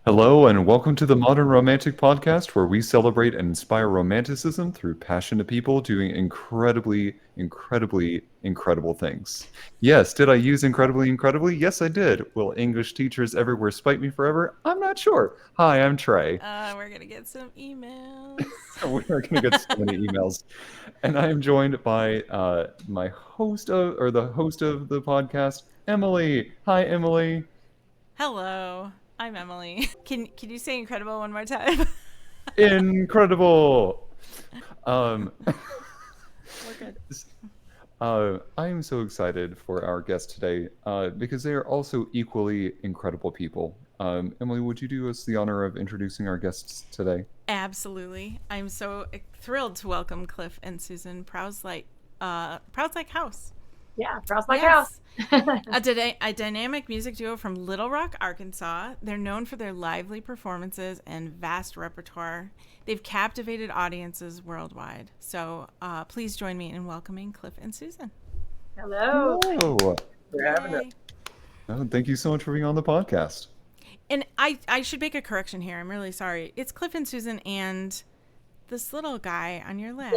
Hello, and welcome to the Modern Romantic Podcast, where we celebrate and inspire romanticism through passionate people doing incredibly incredible things. Yes, did I use incredibly? Yes, I did. Will English teachers everywhere spite me forever? I'm not sure. Hi, I'm Trey. We're gonna get some emails. We are going to get so many emails, and I am joined by my host of, or the host of the podcast, Emily. Hi, Emily. Hello, I'm Emily. Can you say incredible one more time? Incredible. Um, We're good. I am so excited for our guest today because they are also equally incredible people. Emily, would you do us the honor of introducing our guests today? Absolutely. I'm so thrilled to welcome Cliff and Susan Prowse Prowse Like House. Yeah, Frost Like House. Yes. A dynamic music duo from Little Rock, Arkansas. They're known for their lively performances and vast repertoire. They've captivated audiences worldwide. So please join me in welcoming Cliff and Susan. Hello. Hello. For having us. Yay. Oh, thank you so much for being on the podcast. And I should make a correction here. I'm really sorry. It's Cliff and Susan and this little guy on your lap.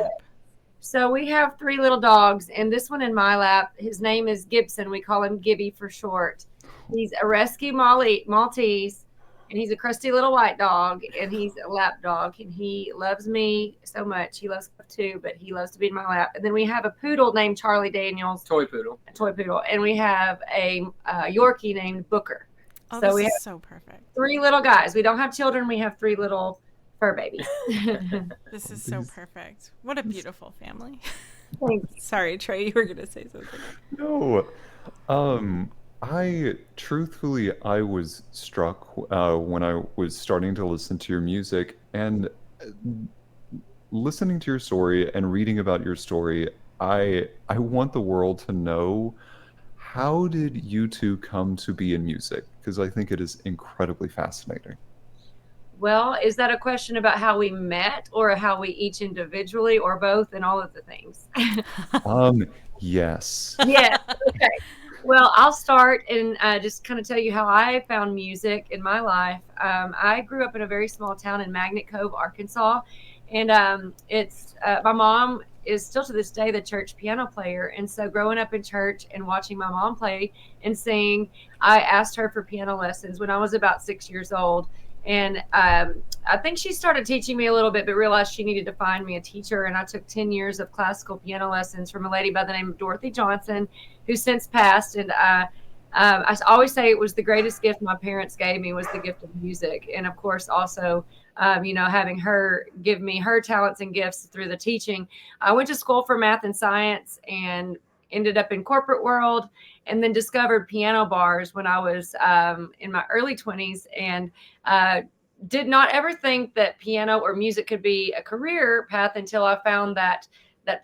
So we have 3 little dogs, and this one in my lap, his name is Gibson. We call him Gibby for short. He's a rescue Maltese, and he's a crusty little white dog, and he's a lap dog, and he loves me so much. He loves Cliff too, but he loves to be in my lap. And then we have a poodle named Charlie Daniels, Toy poodle. a toy poodle, and we have a Yorkie named Booker. Oh, So this we is have so perfect. 3 little guys. We don't have children. We have 3 little fur babies. This is so perfect. What a beautiful family. Thanks. Sorry, Trey, you were going to say something. No. I was struck when I was starting to listen to your music and listening to your story and reading about your story. I want the world to know, how did you two come to be in music? Because I think it is incredibly fascinating. Well, is that a question about how we met or how we each individually or both and all of the things? Yes. Yes. Okay. Well, I'll start and just kind of tell you how I found music in my life. I grew up in a very small town in Magnet Cove, Arkansas. And it's my mom is still to this day the church piano player. And so growing up in church and watching my mom play and sing, I asked her for piano lessons when I was about 6 years old. And I think she started teaching me a little bit, but realized she needed to find me a teacher. And I took 10 years of classical piano lessons from a lady by the name of Dorothy Johnson, who's since passed. And I always say it was the greatest gift my parents gave me was the gift of music. And of course, also, having her give me her talents and gifts through the teaching. I went to school for math and science and ended up in corporate world, and then discovered piano bars when I was in my early 20s, and did not ever think that piano or music could be a career path until I found that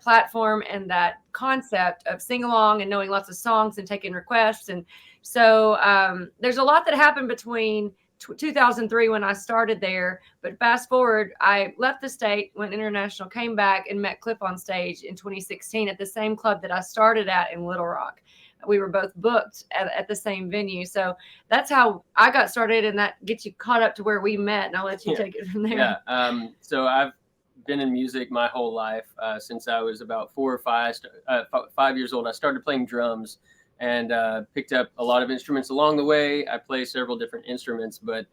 platform and that concept of sing along and knowing lots of songs and taking requests. And so there's a lot that happened between 2003 when I started there. But fast forward, I left the state, went international, came back, and met Cliff on stage in 2016 at the same club that I started at in Little Rock. We were both booked at the same venue. So that's how I got started, and that gets you caught up to where we met. And I'll let you take it from there. Yeah. So I've been in music my whole life since I was about 4 or 5 years old. I started playing drums and picked up a lot of instruments along the way. I play several different instruments, but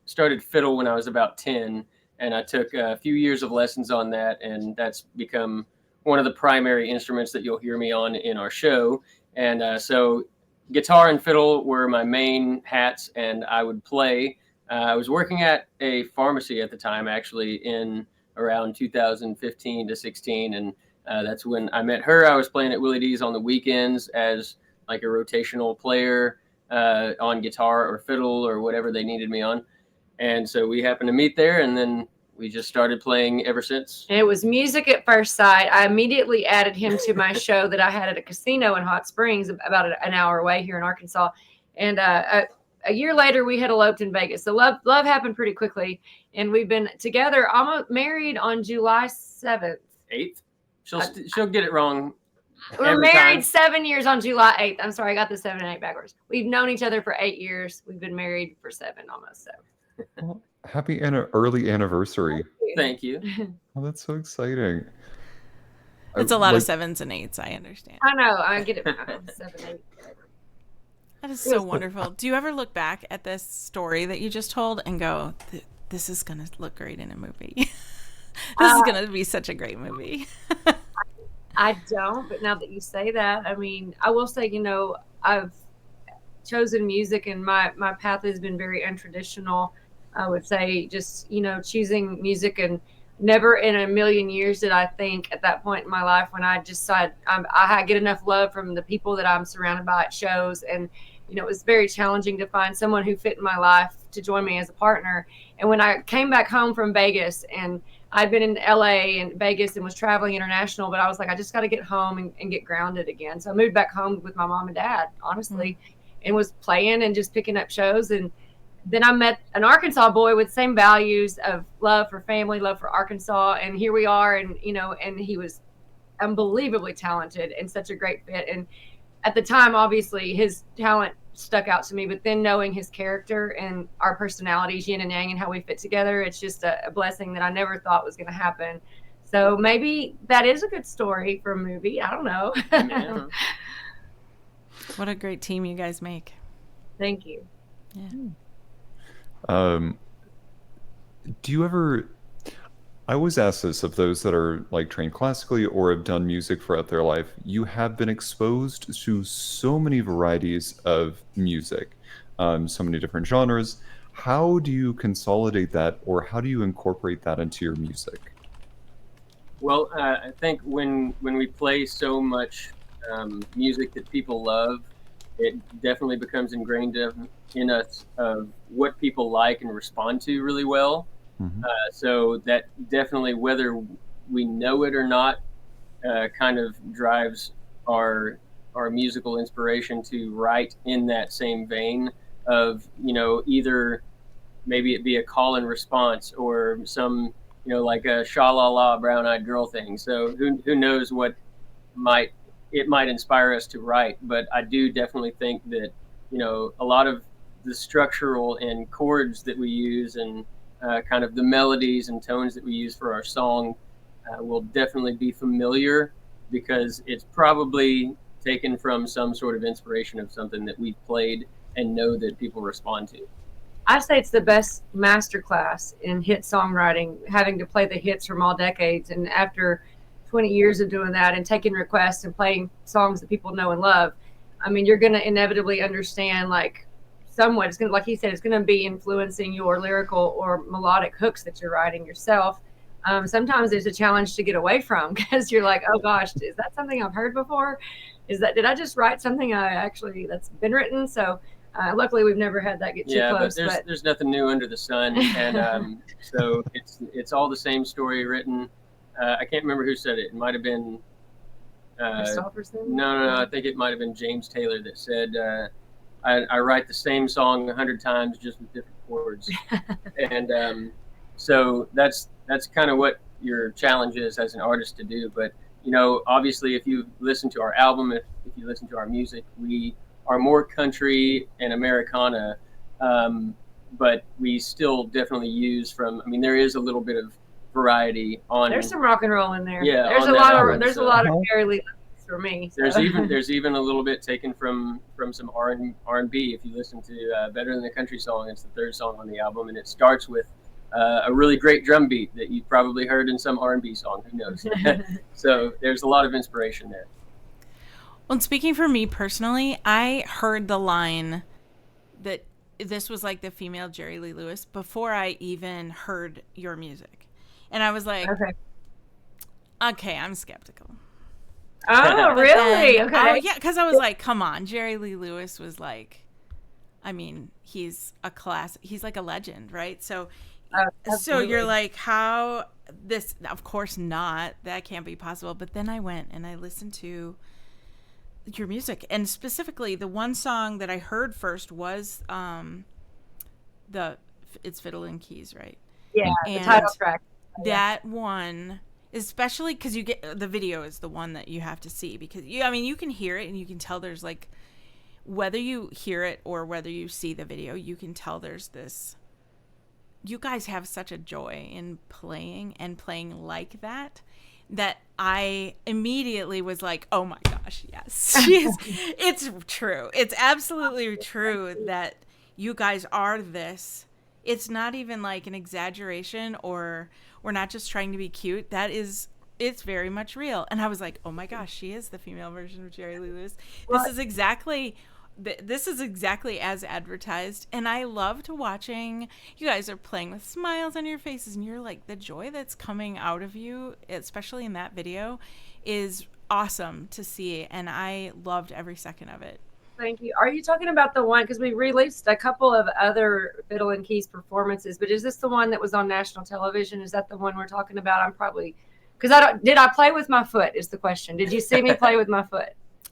started fiddle when I was about 10, and I took a few years of lessons on that, and that's become one of the primary instruments that you'll hear me on in our show. And so guitar and fiddle were my main hats, and I would play. I was working at a pharmacy at the time, actually, in around 2015 to 16, and that's when I met her. I was playing at Willie D's on the weekends as like a rotational player on guitar or fiddle or whatever they needed me on. And so we happened to meet there, and then we just started playing ever since. And it was music at first sight. I immediately added him to my show that I had at a casino in Hot Springs, about an hour away here in Arkansas. And a year later, we had eloped in Vegas. So love happened pretty quickly. And we've been together, almost married on July 7th. 8th. She'll get it wrong We're every married time. 7 years on July 8th. I'm sorry, I got the 7 and 8 backwards. We've known each other for 8 years. We've been married for 7 almost. So Well, happy early anniversary. Thank you. Oh, that's so exciting. It's a lot of Like, 7s and 8s. I understand. I know, I get it. 7, 8, whatever. That is so wonderful. Do you ever look back at this story that you just told and go, this is going to look great in a movie? This is going to be such a great movie. I don't, but now that you say that, I mean, I will say, I've chosen music and my path has been very untraditional. I would say just, choosing music, and never in a million years did I think at that point in my life when I just decided I get enough love from the people that I'm surrounded by at shows. And, it was very challenging to find someone who fit in my life to join me as a partner. And when I came back home from Vegas, and I'd been in LA and Vegas and was traveling international, but I was like, I just got to get home and get grounded again. So I moved back home with my mom and dad, honestly, and was playing and just picking up shows. And then I met an Arkansas boy with same values of love for family, love for Arkansas. And here we are. And, and he was unbelievably talented and such a great fit. And at the time, obviously, his talent stuck out to me, but then knowing his character and our personalities, yin and yang, and how we fit together, it's just a blessing that I never thought was going to happen. So maybe that is a good story for a movie. I don't know. Yeah. What a great team you guys make. Thank you. Yeah. Do you ever, I always ask this of those that are like trained classically or have done music throughout their life. You have been exposed to so many varieties of music, so many different genres. How do you consolidate that, or how do you incorporate that into your music? Well, I think when we play so much music that people love, it definitely becomes ingrained in us of what people like and respond to really well. So that definitely, whether we know it or not, kind of drives our musical inspiration to write in that same vein of, either maybe it be a call and response or some, like a sha la la brown eyed girl thing. So who knows what it might inspire us to write. But I do definitely think that, a lot of the structural and chords that we use and kind of the melodies and tones that we use for our song will definitely be familiar, because it's probably taken from some sort of inspiration of something that we've played and know that people respond to. I say it's the best masterclass in hit songwriting, having to play the hits from all decades. And after 20 years of doing that and taking requests and playing songs that people know and love, I mean, you're going to inevitably understand, like, somewhat, it's going to, like he said, it's going to be influencing your lyrical or melodic hooks that you're writing yourself. Sometimes there's a challenge to get away from, because you're like, oh gosh, is that something I've heard before? Did I just write something that's been written? So luckily we've never had that get too close. But there's nothing new under the sun. And so it's all the same story written. I can't remember who said it. It might have been no, I think it might have been James Taylor that said, I write the same song 100 times, just with different chords. And so that's kind of what your challenge is as an artist to do. But, obviously, if you listen to our album, if you listen to our music, we are more country and Americana, but we still definitely use there is a little bit of variety on. There's some rock and roll in there. Yeah, there's a lot of Jerry Lee for me. So. There's even a little bit taken from some R&B. If you listen to Better Than a Country Song, it's the third song on the album, and it starts with a really great drum beat that you've probably heard in some R&B song. Who knows? So there's a lot of inspiration there. Well, speaking for me personally, I heard the line that this was like the female Jerry Lee Lewis before I even heard your music. And I was like, okay, I'm skeptical. Oh, really? Okay. Yeah, because I was like, come on. Jerry Lee Lewis was like, I mean, he's like a legend, right? So you're like, how this, of course not. That can't be possible. But then I went and I listened to your music. And specifically, the one song that I heard first was it's Fiddle and Keys, right? Yeah, the title track. That one especially because you get the video is the one that you have to see, because you can hear it and you can tell there's like, whether you hear it or whether you see the video, you can tell there's this, you guys have such a joy in playing and playing like that I immediately was like, oh my gosh, yes. It's true. It's absolutely true that you guys are this. It's not even like an exaggeration, or we're not just trying to be cute. It's very much real. And I was like, oh my gosh, she is the female version of Jerry Lee Lewis. This is exactly as advertised, and I loved watching. You guys are playing with smiles on your faces, and you're like, the joy that's coming out of you, especially in that video, is awesome to see, and I loved every second of it. Thank you. Are you talking about the one, because we released a couple of other fiddle and keys performances, but is this the one that was on national television? Is that the one we're talking about? I'm probably, because did I play with my foot is the question. Did you see me play with my foot?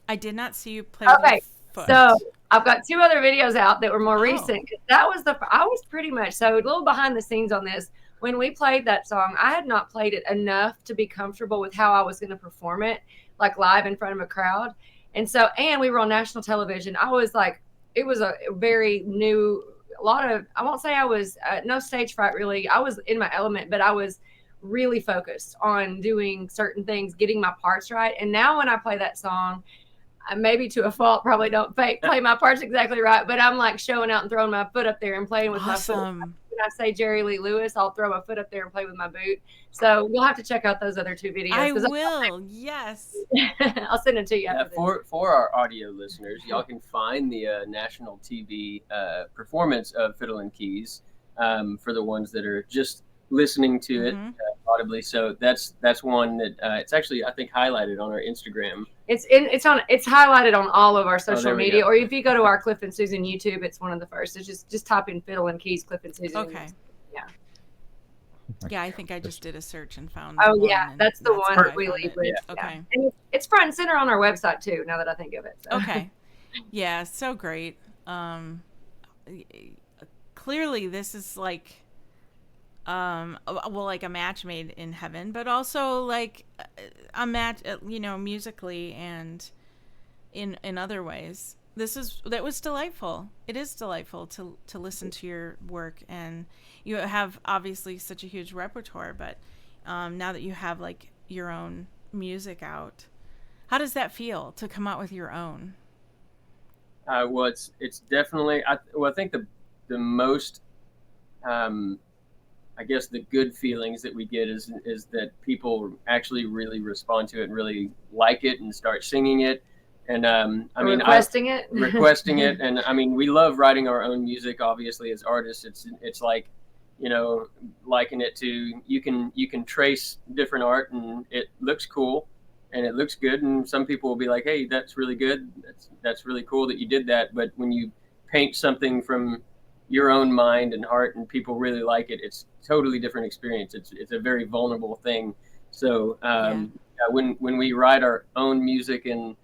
I did not see you play with your foot. So I've got 2 other videos out that were more recent. I was pretty much, so a little behind the scenes on this. When we played that song, I had not played it enough to be comfortable with how I was going to perform it, like live in front of a crowd. And we were on national television. I was like, it was a very new, I won't say I was, no stage fright really. I was in my element, but I was really focused on doing certain things, getting my parts right. And now when I play that song, maybe to a fault, probably don't play my parts exactly right, but I'm like showing out and throwing my foot up there and playing with my foot. When I say Jerry Lee Lewis, I'll throw my foot up there and play with my boot. So you'll have to check out those other 2 videos. I will. Yes. I'll send it to you. For our audio listeners, y'all can find the national TV performance of Fiddle and Keys for the ones that are just listening to it audibly. So that's one that it's actually, I think, highlighted on our Instagram. It's highlighted on all of our social media, or if you go to our Cliff and Susan YouTube, it's one of the first. It's just type in Fiddle and Keys Cliff and Susan. Okay. Yeah. Yeah, I think I just did a search and found. That's the one that we lead with. Yeah. Okay. And it's front and center on our website too, now that I think of it. So. Okay. Yeah, so great. Clearly this is like like a match made in heaven, but also like a match, musically and in other ways. That was delightful. It is delightful to listen to your work, and you have obviously such a huge repertoire, but now that you have like your own music out, how does that feel to come out with your own? Well, it's definitely, I think the most, I guess the good feelings that we get is that people actually really respond to it and really like it and start singing it. And requesting it. And I mean, we love writing our own music, obviously, as artists. It's like, liken it to, you can trace different art and it looks cool and it looks good. And some people will be like, hey, that's really good. That's really cool that you did that. But when you paint something from your own mind and heart and people really like it, it's a totally different experience. It's a very vulnerable thing. So when we write our own music and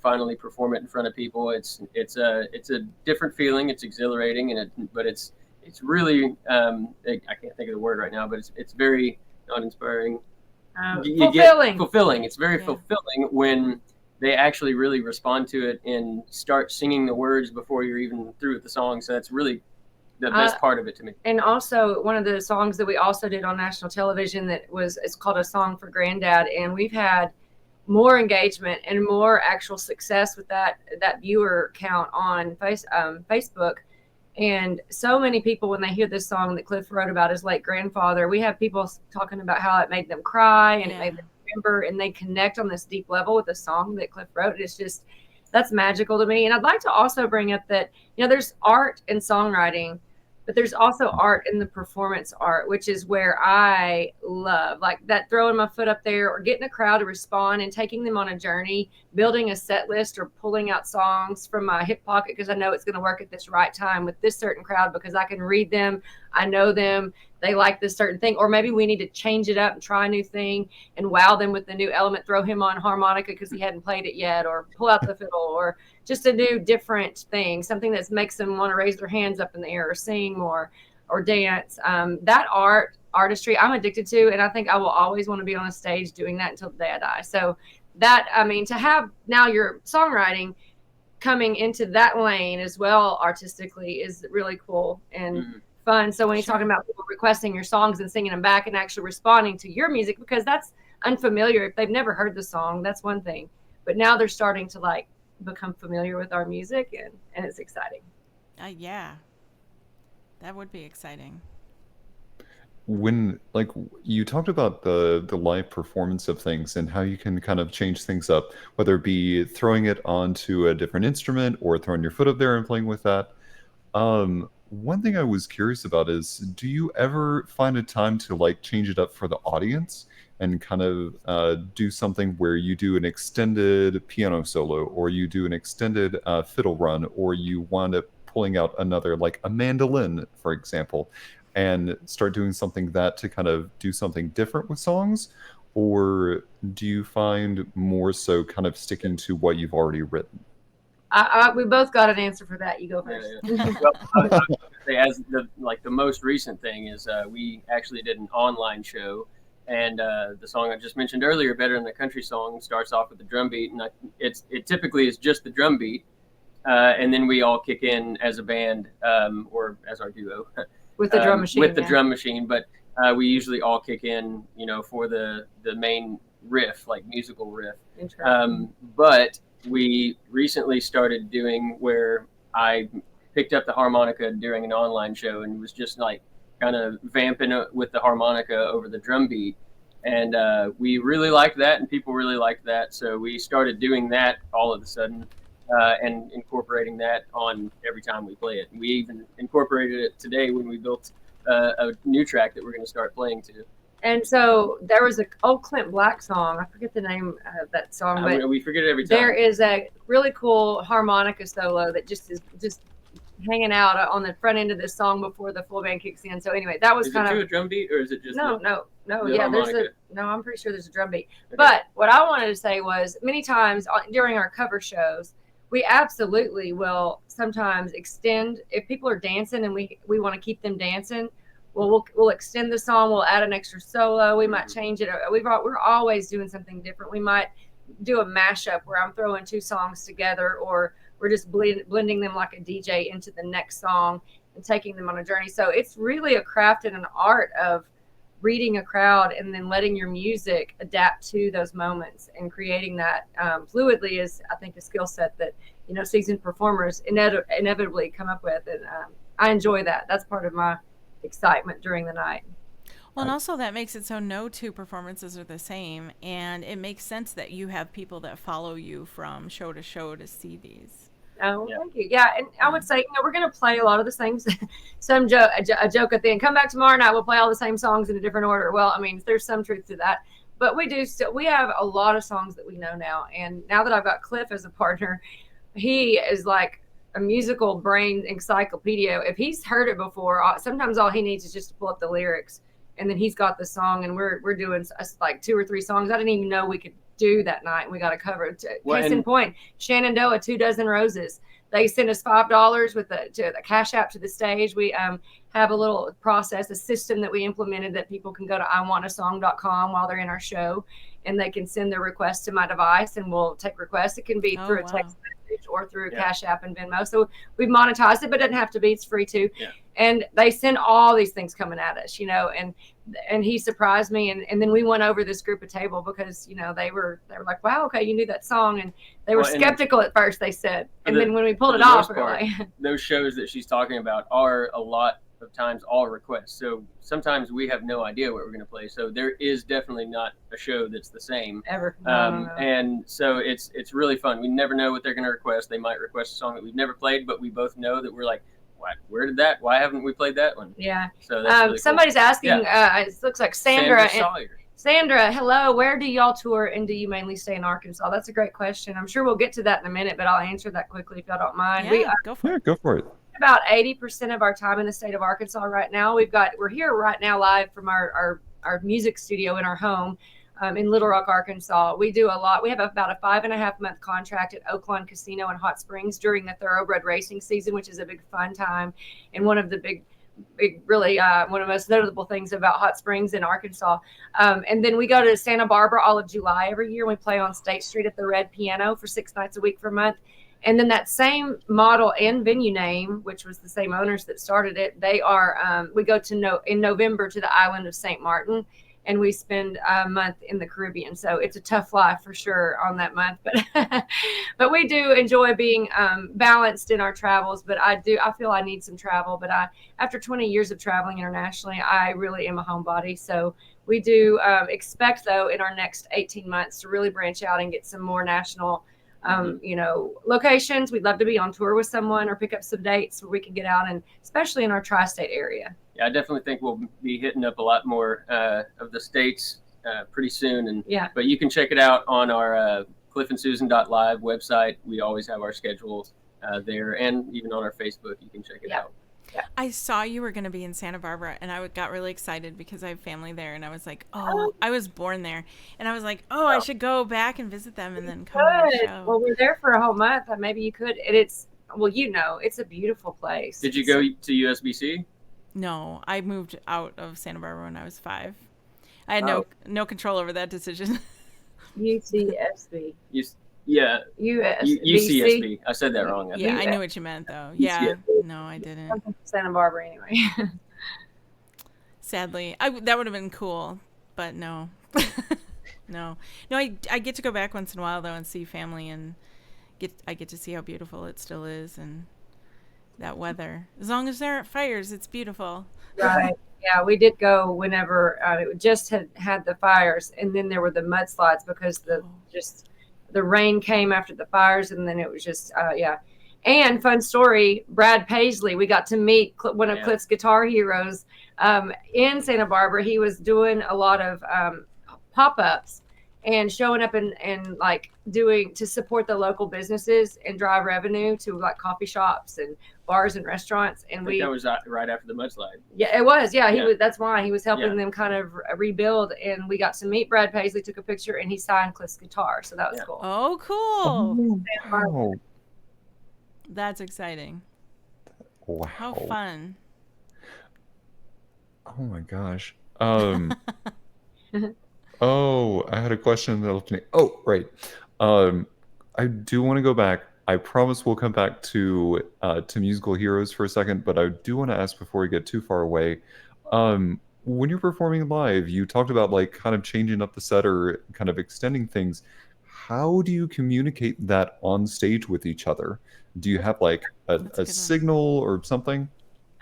finally perform it in front of people, it's a different feeling. It's exhilarating, but it's really I can't think of the word right now, but it's very not inspiring. Fulfilling. Fulfilling. It's very fulfilling when they actually really respond to it and start singing the words before you're even through with the song. So that's really the best part of it to me. And also one of the songs that we also did on national television it's called A Song for Granddad. And we've had more engagement and more actual success with that viewer count on Facebook. And so many people, when they hear this song that Cliff wrote about his late grandfather, we have people talking about how it made them cry and it made them remember, and they connect on this deep level with the song that Cliff wrote. It's just, that's magical to me. And I'd like to also bring up that, there's art in songwriting, but there's also art in the performance art, which is where I love, like that throwing my foot up there or getting a crowd to respond and taking them on a journey, building a set list or pulling out songs from my hip pocket because I know it's going to work at this right time with this certain crowd because I can read them, I know them, they like this certain thing, or maybe we need to change it up and try a new thing and wow them with the new element, throw him on harmonica because he hadn't played it yet, or pull out the fiddle, or just a new different thing, something that makes them want to raise their hands up in the air or sing more. or dance. That artistry I'm addicted to, and I think I will always want to be on a stage doing that until the day I die. So that, I mean, to have now your songwriting coming into that lane as well artistically is really cool and fun. So when you're talking about people requesting your songs and singing them back and actually responding to your music, because that's unfamiliar. If they've never heard the song, that's one thing. But now they're starting to like become familiar with our music, and it's exciting. Yeah, that would be exciting. When like you talked about the live performance of things and how you can kind of change things up, whether it be throwing it onto a different instrument or throwing your foot up there and playing with that. One thing I was curious about is, do you ever find a time to like change it up for the audience and kind of do something where you do an extended piano solo, or you do an extended fiddle run, or you wind up pulling out another, like a mandolin, for example, and start doing something that to kind of do something different with songs? Or do you find more so kind of sticking to what you've already written? We both got an answer for that. You go first. Well, I was gonna say, as the most recent thing is, we actually did an online show, and the song I just mentioned earlier, "Better Than the Country Song," starts off with the drum beat, and it typically is just the drum beat, and then we all kick in as a band, or as our duo with the drum machine. With the drum machine, but we usually all kick in, for the main riff, like musical riff. But we recently started doing where I picked up the harmonica during an online show and was just like kind of vamping with the harmonica over the drum beat. And we really liked that, and people really liked that. So we started doing that all of a sudden, and incorporating that on every time we play it. And we even incorporated it today when we built a new track that we're going to start playing to. And so there was an old Clint Black song. I forget the name of that song, but we forget it every time. There is a really cool harmonica solo that just is just hanging out on the front end of this song before the full band kicks in. So anyway, that was kind of a drum beat, or is it just no. Yeah, harmonica? I'm pretty sure there's a drum beat. Okay. But what I wanted to say was, many times during our cover shows, we absolutely will sometimes extend if people are dancing and we want to keep them dancing. Well, we'll extend the song. We'll add an extra solo. We might change it. We're always doing something different. We might do a mashup where I'm throwing two songs together, or we're just blending them like a DJ into the next song and taking them on a journey. So it's really a craft and an art of reading a crowd and then letting your music adapt to those moments, and creating that fluidly is, I think, a skill set that seasoned performers inevitably come up with, and I enjoy that. That's part of my excitement during the night. Well, and also that makes it so no two performances are the same, and it makes sense that you have people that follow you from show to see these. Oh, yeah. Thank you. Yeah, and I would say, we're going to play a lot of the same, a joke at the end. Come back tomorrow night, we'll play all the same songs in a different order. Well, I mean, there's some truth to that, but we have a lot of songs that we know now, and now that I've got Cliff as a partner, he is like a musical brain encyclopedia. If he's heard it before, sometimes all he needs is just to pull up the lyrics, and then he's got the song, and we're doing like 2 or 3 songs I didn't even know we could do that night, and we got it covered. Case in point, Shenandoah, 2 Dozen Roses. They send us $5 with the cash app to the stage. We have a little process, a system that we implemented that people can go to iwantasong.com while they're in our show, and they can send their requests to my device, and we'll take requests. It can be through a text message or through Cash App and Venmo. So we've monetized it, but it doesn't have to be. It's free too. Yeah. And they send all these things coming at us, and he surprised me. And then we went over this group of table because, they were like, wow, okay, you knew that song. And they were skeptical at first, they said. And then when we pulled it off, we were like, those shows that she's talking about are a lot of times all requests. So sometimes we have no idea what we're going to play. So there is definitely not a show that's the same ever. No. And so it's really fun. We never know what they're going to request. They might request a song that we've never played, but we both know that we're like, why haven't we played that one? Yeah. So that's really somebody's cool. asking, it looks like Sandra. Sawyer. Sandra, hello. Where do y'all tour, and do you mainly stay in Arkansas? That's a great question. I'm sure we'll get to that in a minute, but I'll answer that quickly if y'all don't mind. Yeah, go for it. About 80% of our time in the state of Arkansas right now. We're here right now live from our music studio in our home in Little Rock, Arkansas. We do a lot. We have about a 5.5-month contract at Oaklawn Casino in Hot Springs during the thoroughbred racing season, which is a big fun time and one of the big really one of the most notable things about Hot Springs in Arkansas. And then we go to Santa Barbara all of July every year. We play on State Street at the Red Piano for 6 nights a week for a month. And then that same model and venue name, which was the same owners that started it, they are, we go to in November to the island of St. Martin, and we spend a month in the Caribbean. So it's a tough life for sure on that month, but but we do enjoy being balanced in our travels. But I feel I need some travel. But after 20 years of traveling internationally, I really am a homebody. So we do expect, though, in our next 18 months to really branch out and get some more national locations. We'd love to be on tour with someone or pick up some dates where we can get out, and especially in our tri-state area. Yeah, I definitely think we'll be hitting up a lot more of the states pretty soon. And yeah, but you can check it out on our cliffandsusan.live website. We always have our schedule there, and even on our Facebook, you can check it out. Yeah. I saw you were going to be in Santa Barbara, and I got really excited because I have family there, and I was like, oh, I was born there, and I was like, oh, I should go back and visit them and then come to the show. Well, we're there for a whole month. Maybe you could. It's it's a beautiful place. Did you go to USBC? No, I moved out of Santa Barbara when I was 5. I had no control over that decision. UCSB. Yeah. UCSB. I said that wrong. I knew what you meant, though. Yeah. No, I didn't. I'm from Santa Barbara anyway. Sadly. That would have been cool, but no. No, I get to go back once in a while, though, and see family, and I get to see how beautiful it still is, and that weather. As long as there aren't fires, it's beautiful. Right. Yeah, we did go whenever it just had the fires, and then there were the mudslides because the rain came after the fires, and then it was just, And fun story, Brad Paisley, we got to meet one of Cliff's guitar heroes in Santa Barbara. He was doing a lot of pop-ups and showing up and like doing to support the local businesses and drive revenue to like coffee shops and bars and restaurants. And that was right after the mudslide. Yeah, it was. Yeah, he was. That's why he was helping them kind of rebuild. And we got to meet Brad Paisley, took a picture, and he signed Cliff's guitar. So that was cool. Oh, cool! Wow. That's exciting. Wow. How fun! Oh my gosh. Oh, I had a question that left me. Oh, right. I do want to go back. I promise we'll come back to musical heroes for a second, but I do want to ask before we get too far away. When you're performing live, you talked about like kind of changing up the set or kind of extending things. How do you communicate that on stage with each other? Do you have like a signal or something?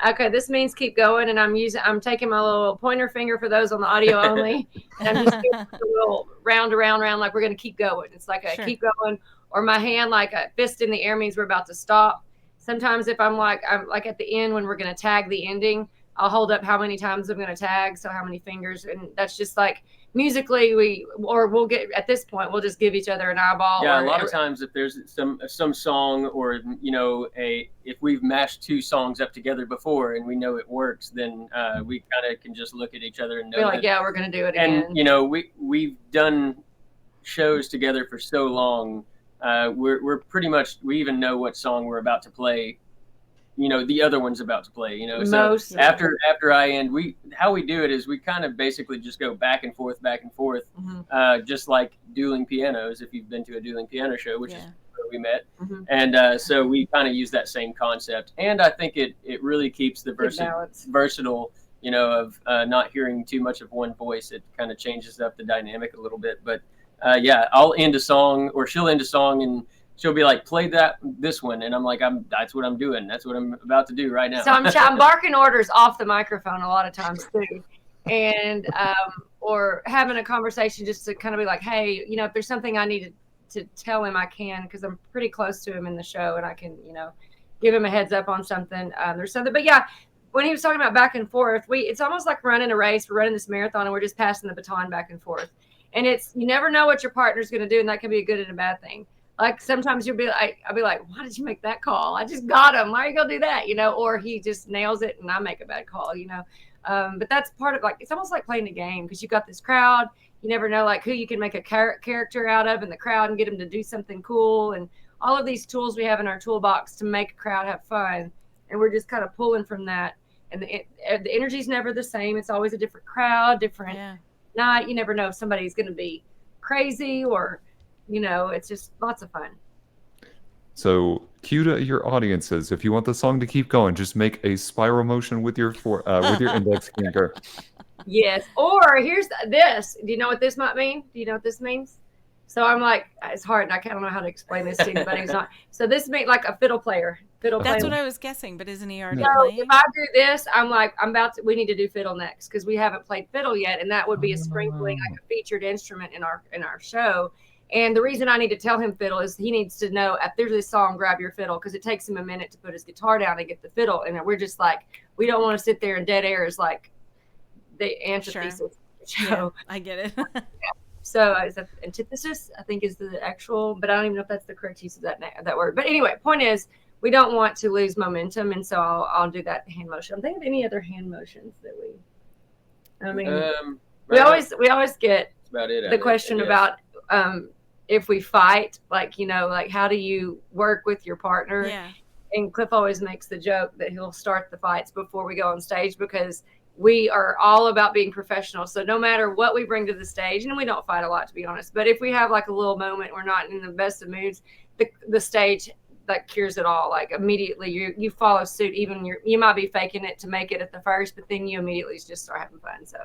Okay, this means keep going, and I'm taking my little pointer finger for those on the audio only, and I'm just doing a little round like we're gonna keep going. It's like a keep going, or my hand like a fist in the air means we're about to stop. Sometimes if I'm like at the end when we're gonna tag the ending, I'll hold up how many times I'm gonna tag, so how many fingers, and that's just like musically we'll get at this point we'll just give each other an eyeball. Yeah, a lot of times if there's some song or if we've mashed 2 songs up together before and we know it works, then we kind of can just look at each other and know like we're gonna do it again. And we've done shows together for so long, we're pretty much, we even know what song we're about to play. The other one's about to play, so after I end, how we do it is we kind of basically just go back and forth, just like dueling pianos, if you've been to a dueling piano show, which is where we met. And so we kind of use that same concept. And I think it really keeps the versatile, of not hearing too much of one voice. It kind of changes up the dynamic a little bit. But I'll end a song, or she'll end a song, and she'll be like, play this one. And I'm like, that's what I'm doing. That's what I'm about to do right now. So I'm barking orders off the microphone a lot of times too. And, or having a conversation just to kind of be like, hey, if there's something I need to tell him, I can, because I'm pretty close to him in the show, and I can, give him a heads up on something. There's something, but when he was talking about back and forth, it's almost like running a race. We're running this marathon and we're just passing the baton back and forth. And you never know what your partner's going to do. And that can be a good and a bad thing. Like sometimes I'll be like, why did you make that call? I just got him. Why are you gonna do that? Or he just nails it and I make a bad call, But that's part of it's almost like playing a game, because you've got this crowd. You never know like who you can make a character out of in the crowd and get them to do something cool, and all of these tools we have in our toolbox to make a crowd have fun. And we're just kind of pulling from that. and the energy's never the same. It's always a different crowd, different night. You never know if somebody's going to be crazy or, it's just lots of fun. So, cue to your audiences. If you want the song to keep going, just make a spiral motion with your index finger. Yes. Or here's this. Do you know what this might mean? Do you know what this means? So I'm like, it's hard, and I don't know how to explain this to anybody who's not. So this means like a fiddle player. That's what I was guessing, but isn't he already so playing? if I do this, I'm like, we need to do fiddle next because we haven't played fiddle yet, and that would be a sprinkling, like a featured instrument in our show. And the reason I need to tell him fiddle is he needs to know if there's this song, grab your fiddle, because it takes him a minute to put his guitar down and get the fiddle. And we're just like, we don't want to sit there in dead air as like the antithesis of the show. Yeah, I get it. So is that antithesis, I think, is the actual, but I don't even know if that's the correct use of that word. But anyway, point is, we don't want to lose momentum, and so I'll do that hand motion. I'm thinking of any other hand motions that we always get the question about if we fight, like how do you work with your partner? Yeah. And Cliff always makes the joke that he'll start the fights before we go on stage because we are all about being professional. So no matter what we bring to the stage, and we don't fight a lot, to be honest, but if we have like a little moment, we're not in the best of moods, the stage like cures it all. Like immediately you follow suit. Even you might be faking it to make it at the first, but then you immediately just start having fun. So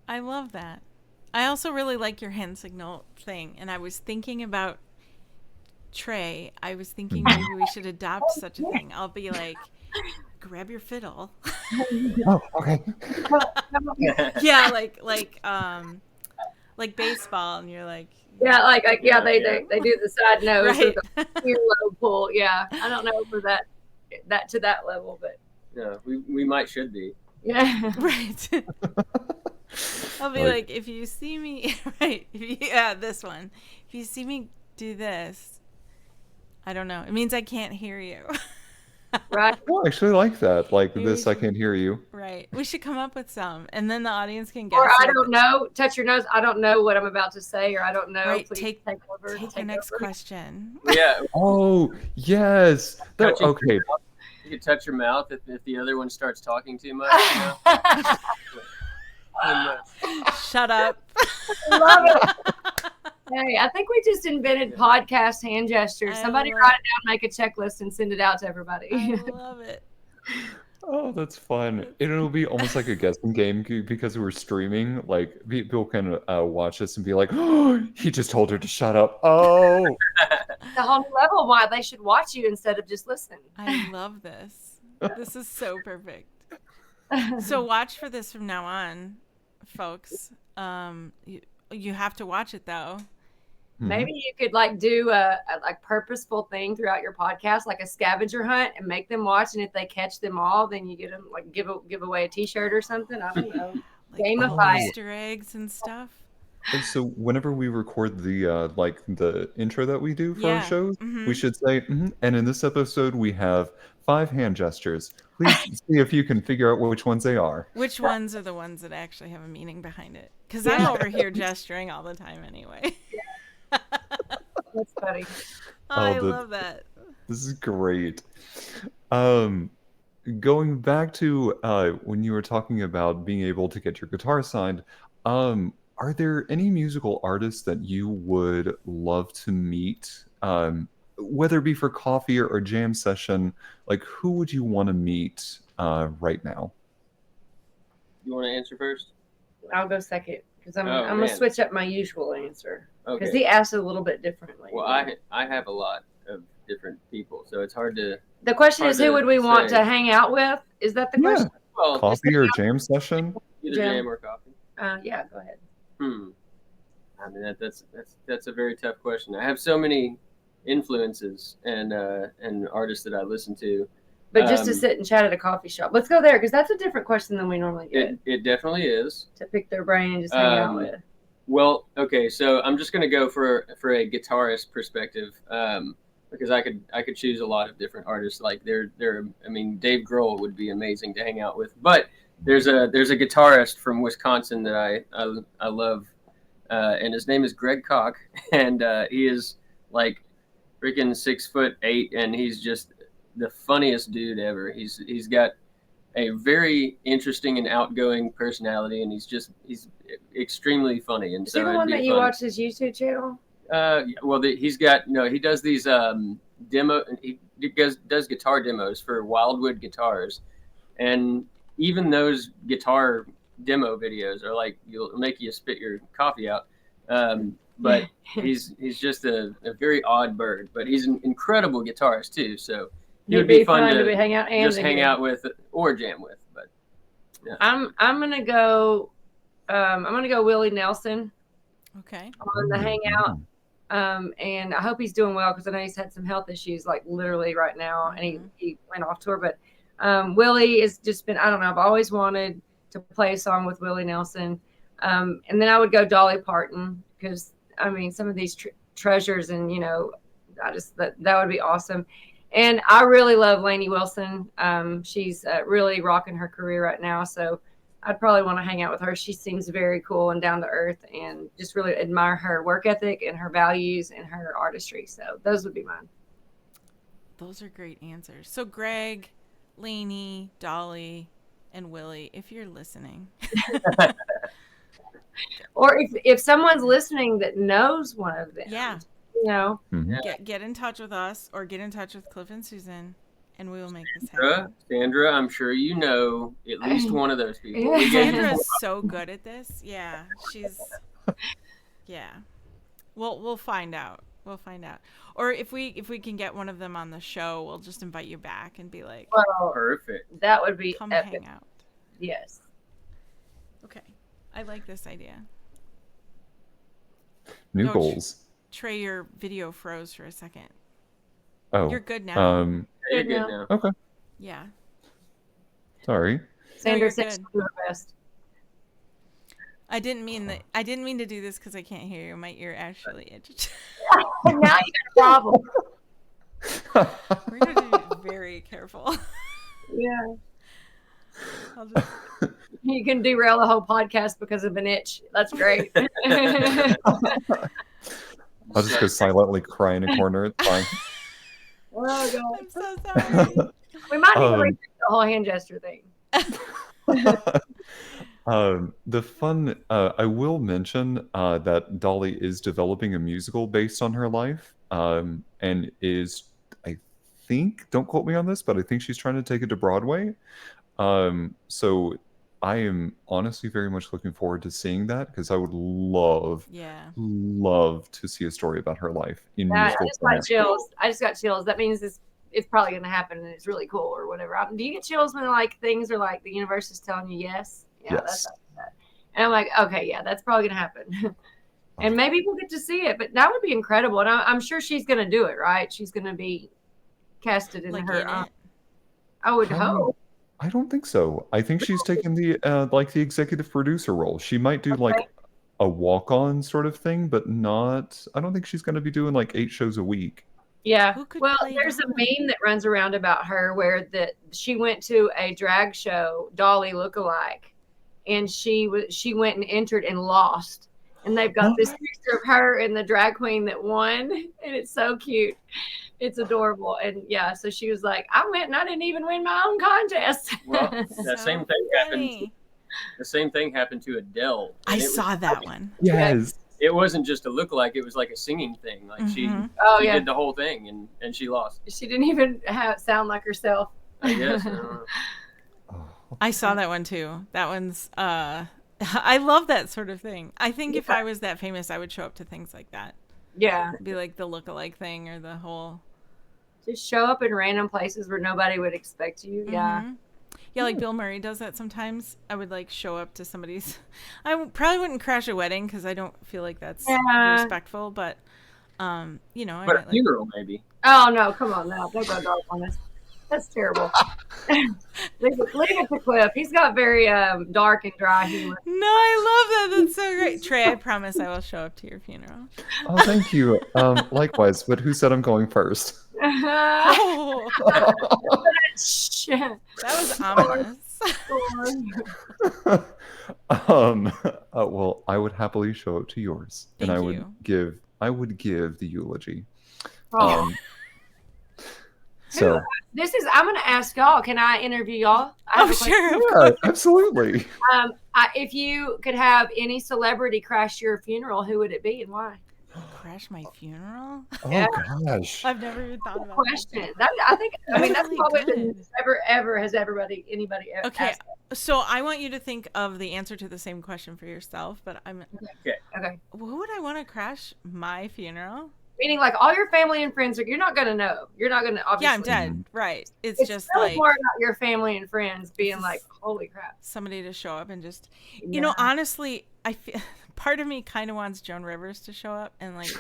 I love that. I also really like your hand signal thing. And I was thinking about Trey. I was thinking maybe we should adopt such a thing. I'll be like, grab your fiddle. Oh, okay. Yeah, like baseball, and you're like, they do the side nose right. or the earlobe pull. Yeah, I don't know for that to that level, but yeah, we might should be. Yeah, right. I'll be like, if you see me, right? This one. If you see me do this, I don't know. It means I can't hear you. Right. Well, I actually like that. Like this, I can't hear you. Right. We should come up with some, and then the audience can guess. Or I don't know. Touch your nose. I don't know what I'm about to say, or I don't know. Right. Please take over. Take the next question. Yeah. Oh yes. Okay. You can touch your mouth if the other one starts talking too much. Shut up. I love it. Hey, I think we just invented podcast hand gestures. Somebody write it down, make a checklist, and send it out to everybody. I love it. Oh, that's fun. It'll be almost like a guessing game because we're streaming. Like people can watch this and be like, "Oh, he just told her to shut up." Oh, the whole new level of why they should watch you instead of just listen. I love this. This is so perfect. So watch for this from now on, folks. You have to watch it though. Maybe you could like do a like purposeful thing throughout your podcast, like a scavenger hunt, and make them watch. And if they catch them all, then you get them like give away a T-shirt or something. I don't know. Like Gamify it. Easter eggs and stuff. And so whenever we record the intro that we do for our shows, we should say, and in this episode we have 5 hand gestures. Please see if you can figure out which ones they are. Which ones are the ones that actually have a meaning behind it? Because I'm over here gesturing all the time anyway. That's funny. I love that. This is great. Going back to when you were talking about being able to get your guitar signed, are there any musical artists that you would love to meet? Whether it be for coffee or jam session, like who would you want to meet right now? You want to answer first? I'll go second because I'm gonna switch up my usual answer because Okay. he asked a little bit differently. Well, I have a lot of different people, so it's hard to. The question is, who would we want say. to hang out with? Is that the question? Well, Coffee or jam session? either jam or coffee. Yeah, go ahead. I mean that's a very tough question. I have so many influences and artists that I listen to. But just to sit and chat at a coffee shop. Let's go there because that's a different question than we normally get. It definitely is. To pick their brain and just hang out with. Well, okay, so I'm just gonna go for a guitarist perspective, because I could choose a lot of different artists. Like I mean, Dave Grohl would be amazing to hang out with. But there's a guitarist from Wisconsin that I love, and his name is Greg Koch, and he is like freaking 6'8", and he's just the funniest dude ever. He's got a very interesting and outgoing personality, and he's extremely funny. And Is so he the it'd one be that you fun. watch his YouTube channel? Well, he does these does guitar demos for Wildwood Guitars, and even those guitar demo videos are like, you'll make you spit your coffee out. But he's just a very odd bird, but he's an incredible guitarist too. So he would be fun to hang out and just hang out with or jam with. But yeah. I'm gonna go. I'm gonna go Willie Nelson Okay. on the hangout. And I hope he's doing well, because I know he's had some health issues, like literally right now, and he went off tour. But Willie has just been, I don't know, I've always wanted to play a song with Willie Nelson. And then I would go Dolly Parton, because I mean, some of these treasures, and I just that would be awesome. And I really love Lainey Wilson. She's really rocking her career right now, so I'd probably want to hang out with her. She seems very cool and down to earth, and just really admire her work ethic and her values and her artistry. So those would be mine. Those are great answers. So Greg, Lainey, Dolly, and Willie, if you're listening. Or if someone's listening that knows one of them. Yeah. Get in touch with us, or get in touch with Cliff and Susan, and we will make this happen. Sandra, I'm sure you know at least one of those people. Sandra is so good at this. Yeah, she's. Yeah, we'll find out. We'll find out. Or if we can get one of them on the show, we'll just invite you back and be like, well, perfect. That would be come epic. hang out. Yes. Okay, I like this idea. New goals. Trey, your video froze for a second. Oh, you're good now. You're good now. Okay. Yeah. Sorry. Sandra says you're best. I didn't mean to do this because I can't hear you. My ear actually itched. Now you got a problem. We're gonna be very careful. Yeah. You can derail the whole podcast because of an itch. That's great. I'll just go silently cry in a corner. It's fine. Oh, God. I'm so sorry. We might need to redo the whole hand gesture thing. The fun, I will mention that Dolly is developing a musical based on her life, and is, I think, don't quote me on this, but I think she's trying to take it to Broadway. So I am honestly very much looking forward to seeing that, because I would love to see a story about her life in musical format. I just got chills. That means it's probably going to happen, and it's really cool or whatever. Do you get chills when like things are like the universe is telling you yes? Yeah, yes. And I'm like, okay, yeah, that's probably going to happen. And maybe we'll get to see it, but that would be incredible. And I'm sure she's going to do it, right? She's going to be casted in her. I would hope. I don't think so. I think she's taking the like the executive producer role. She might do like a walk-on sort of thing, but not. I don't think she's going to be doing like 8 shows a week. Yeah. Well, there's a meme that runs around about her where she went to a drag show, Dolly lookalike, and she went and entered and lost. And they've got this picture of her and the drag queen that won, and it's so cute. It's adorable. And yeah, so she was like, I went and I didn't even win my own contest. Well, that same thing happened. The same thing happened to Adele. I saw that one. Yes. It wasn't just a lookalike; it was like a singing thing. Like she did the whole thing, and she lost. She didn't even sound like herself. I guess. I saw that one too. That one's. I love that sort of thing. I think if I was that famous, I would show up to things like that. Yeah. It'd be like the lookalike thing, or the whole. Just show up in random places where nobody would expect you. Yeah. Yeah, like Bill Murray does that sometimes. I would like show up to somebody's. I probably wouldn't crash a wedding because I don't feel like that's respectful. But, I but a funeral maybe. Oh no! Come on now, don't go dark on us. That's terrible. leave it to Cliff. He's got very dark and dry humor. No, I love that. That's so great. Trey, I promise I will show up to your funeral. Oh, thank you. Likewise. But who said I'm going first? Oh. That was ominous. Well, I would happily show up to yours, Thank and I would give the eulogy. Oh. So I'm going to ask y'all. Can I interview y'all? I have Oh, a question. sure. Of Yeah, course. absolutely. If you could have any celebrity crash your funeral, who would it be and why? Crash my funeral? Yeah. Oh gosh. I've never even thought about Question. I think. I mean, That's that's really probably good. the ever has anybody that. Okay, asked. so I want you to think of the answer to the same question for yourself, but Okay. Okay. who would I want to crash my funeral? Meaning, like all your family and friends, you're not going to know. You're not going to obviously. Yeah, I'm dead. Right. It's just really like more about your family and friends being This like, is- holy crap. somebody to show up and just, Yeah. you know, honestly, I feel part of me kind of wants Joan Rivers to show up and like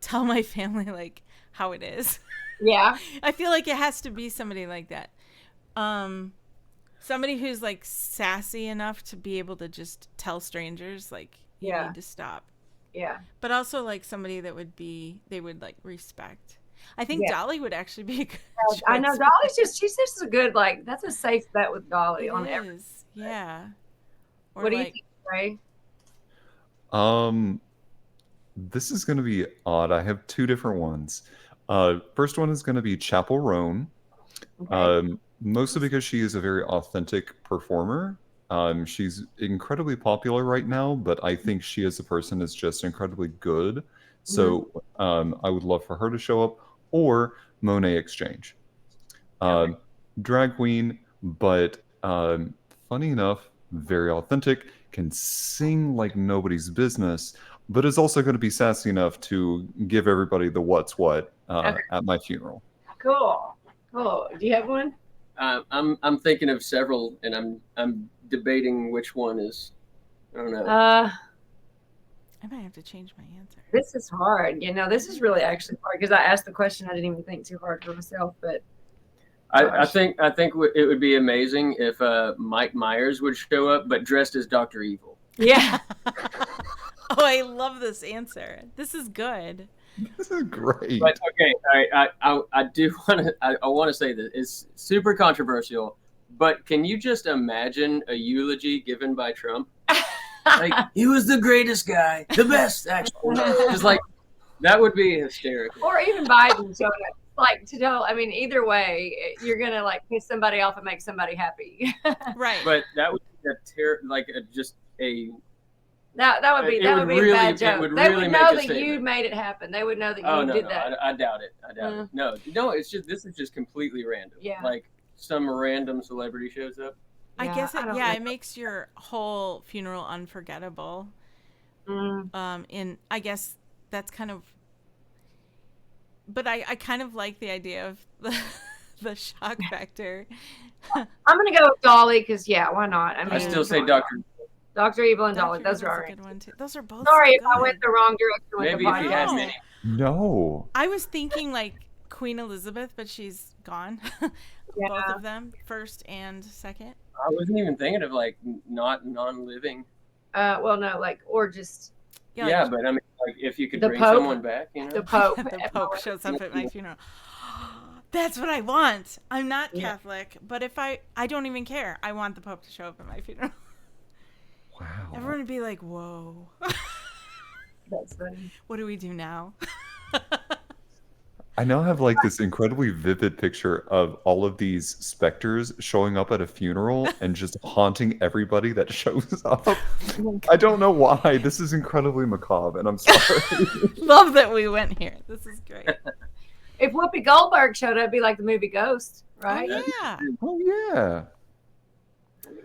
tell my family like how it is. Yeah. I feel like it has to be somebody like that. Somebody who's like sassy enough to be able to just tell strangers like you Yeah. need to stop. Yeah. But also like somebody that they would like respect. I think Yeah. Dolly would actually be a good I know choice. Dolly's she's just a good, like, that's a safe bet with Dolly It on everything. is. Yeah. Or What do you like think, Ray? This is going to be odd. I have two different ones. First one is going to be Chapel Roan, Okay. mostly because she is a very authentic performer. She's incredibly popular right now, but I think she as a person is just incredibly good. So I would love for her to show up, or Monet Exchange. Okay. Drag queen, but funny enough, very authentic, can sing like nobody's business, but is also going to be sassy enough to give everybody the what's what Okay. at my funeral. Cool. Cool. Do you have one? I'm thinking of several, and I'm debating which one is. I don't know. I might have to change my answer. This is hard. You know, this is really actually hard because I asked the question. I didn't even think too hard for myself, but I think it would be amazing if Mike Myers would show up, but dressed as Dr. Evil. yeah. Oh, I love this answer. This is good. This is great. But okay, all right, I do want to I want to say that it's super controversial, but can you just imagine a eulogy given by Trump? Like, he was the greatest guy, the best, actually. Just like that would be hysterical. Or even Biden showing up. Like, to know, I mean, either way, you're gonna like piss somebody off and make somebody happy. Right. But that would be just a that would be It would a really- bad it joke. would They really would make know a that you statement. made it happen. They would know that you oh no did no that. I doubt it. It. No, this is just completely random. Yeah. Like some random celebrity shows up. I guess don't it know. it makes your whole funeral unforgettable. Mm. And I guess that's kind of, but I kind of like the idea of the shock factor. I'm gonna go with Dolly because why not? I mean, I still say come on. Dr. Dr. Evil and Dr. Dolly. Those Evil's are a our good one too. Those are both Sorry so if I good. went the wrong direction with Maybe the if you had podcast. many. No. I was thinking like Queen Elizabeth, but she's gone. Yeah. Both of them, first and second. I wasn't even thinking of like not non-living. Well, no, like, or just Yeah, like, but I mean, like if you could The bring Pope? someone back, you know. the Pope. the Pope shows up at my funeral. That's what I want. I'm not Yeah. Catholic, but if I don't even care. I want the Pope to show up at my funeral. Wow. Everyone would be like, "Whoa, That's funny. what do we do now?" I now have like this incredibly vivid picture of all of these specters showing up at a funeral and just haunting everybody that shows up. I don't know why. This is incredibly macabre, and I'm sorry. Love that we went here. This is great. If Whoopi Goldberg showed up, it'd be like the movie Ghost, right? Oh, yeah, Oh yeah.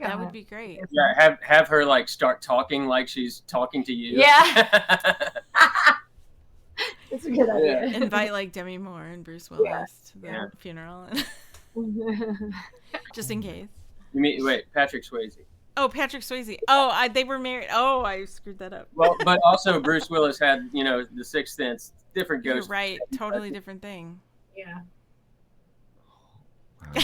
that would be great. Yeah, have her like start talking like she's talking to you. Yeah. It's a good idea. Invite like Demi Moore and Bruce Willis to the Yeah. funeral, just in case. You mean wait, Patrick Swayze. Oh, Patrick Swayze. Oh, they were married. Oh, I screwed that up. Well, but also Bruce Willis had the Sixth Sense, different You're ghost. right. Totally different thing. Yeah. Wow.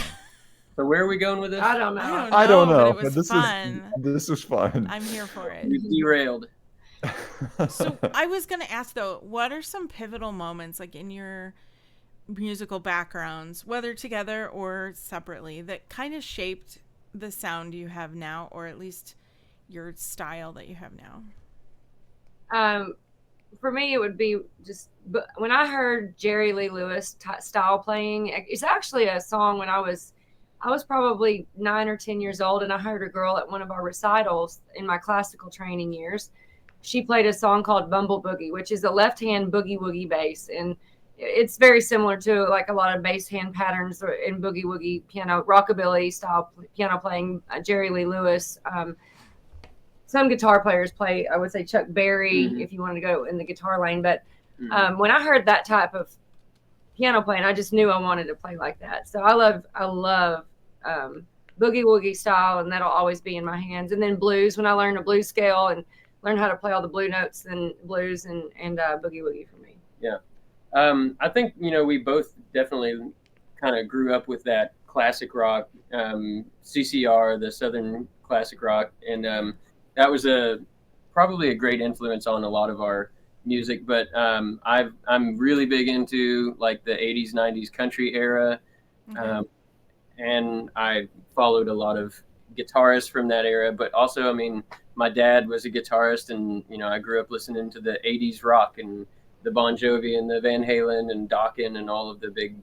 So where are we going with this? I don't know. I don't know, but it was this fun. this was fun. I'm here for it. We derailed. So I was gonna ask though, what are some pivotal moments like in your musical backgrounds, whether together or separately, that kind of shaped the sound you have now, or at least your style that you have now? for me, it would be just, but when I heard Jerry Lee Lewis style playing, it's actually a song when I was probably 9 or 10 years old, and I heard a girl at one of our recitals in my classical training years. She played a song called Bumble Boogie, which is a left hand boogie woogie bass, and it's very similar to like a lot of bass hand patterns in boogie woogie piano, rockabilly style piano playing. Jerry Lee Lewis. Some guitar players play, I would say Chuck Berry, if you want to go in the guitar lane. But when I heard that type of piano playing, I just knew I wanted to play like that. So I love boogie woogie style, and that'll always be in my hands. And then blues, when I learned a blues scale and learned how to play all the blue notes, and blues and boogie woogie for me. Yeah. I think, we both definitely kind of grew up with that classic rock, CCR, the Southern classic rock. And that was probably a great influence on a lot of our music. But I'm really big into like the 80s, 90s country era. And I followed a lot of guitarists from that era. But also, I mean, my dad was a guitarist, and, I grew up listening to the 80s rock and the Bon Jovi and the Van Halen and Dokken and all of the big,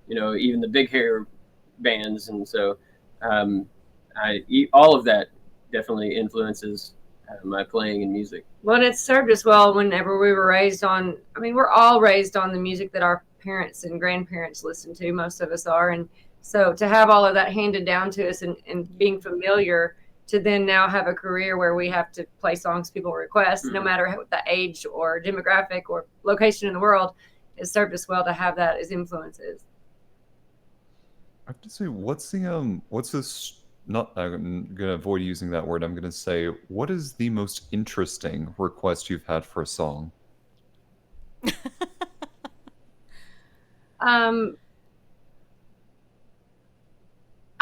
even the big hair bands. And so all of that definitely influences my playing and music. Well, and it's served us well whenever we were raised on, I mean, we're all raised on the music that our parents and grandparents listened to, most of us are. And so to have all of that handed down to us and being familiar, to then now have a career where we have to play songs people request, no matter what the age or demographic or location in the world, it's served us well to have that as influences. I have to say, what's this? Not, I'm gonna avoid using that word. I'm gonna say, what is the most interesting request you've had for a song?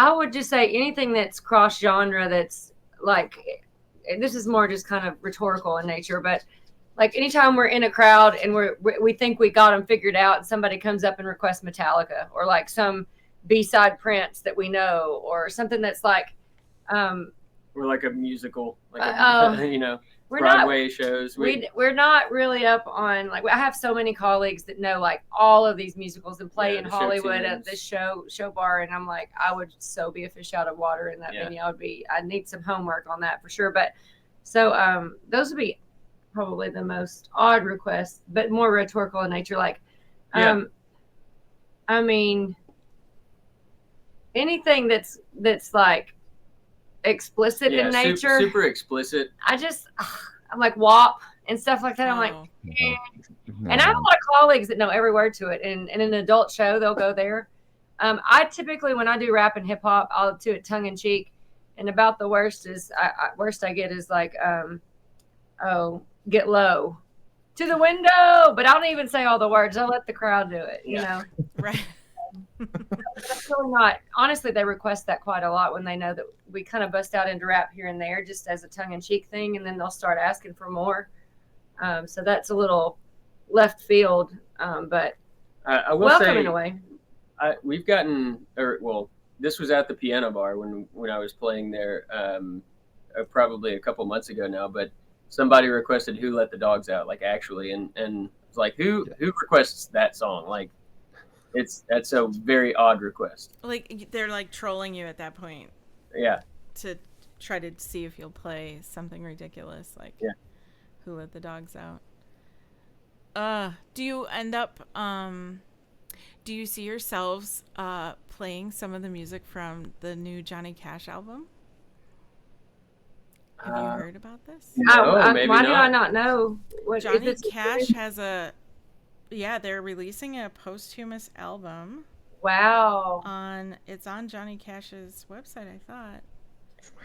I would just say anything that's cross genre, that's like, this is more just kind of rhetorical in nature, but like anytime we're in a crowd and we think we got them figured out, and somebody comes up and requests Metallica, or like some B-side Prince that we know, or something that's like we're like a musical, like Broadway shows. We're not really up on, like, I have so many colleagues that know like all of these musicals and play in Hollywood at this show bar, and I'm like, I would so be a fish out of water in that venue. I need some homework on that for sure. But so those would be probably the most odd requests, but more rhetorical in nature. Like, I mean, anything that's like explicit in nature, super explicit. I'm like WAP and stuff like that. I'm like, and I have a lot of colleagues that know every word to it. And in an adult show, they'll go there. I typically, when I do rap and hip hop, I'll do it tongue in cheek. And about the worst I get is like, get low to the window, but I don't even say all the words. I'll let the crowd do it, you know? Right. That's really not, honestly, they request that quite a lot when they know that we kind of bust out into rap here and there just as a tongue-in-cheek thing, and then they'll start asking for more. So that's a little left field, but I will welcome say, in a way. We've gotten, this was at the piano bar when I was playing there, probably a couple months ago now, but somebody requested "Who Let the Dogs Out," like actually, and it's like, who requests that song? Like, that's a very odd request. Like, they're like trolling you at that point. Yeah. To try to see if you'll play something ridiculous, like "Who Let the Dogs Out." Do you end up do you see yourselves playing some of the music from the new Johnny Cash album? Have you heard about this? No, maybe why not. do I not know? What, Johnny Cash has they're releasing a posthumous album. Wow. It's on Johnny Cash's website, I thought.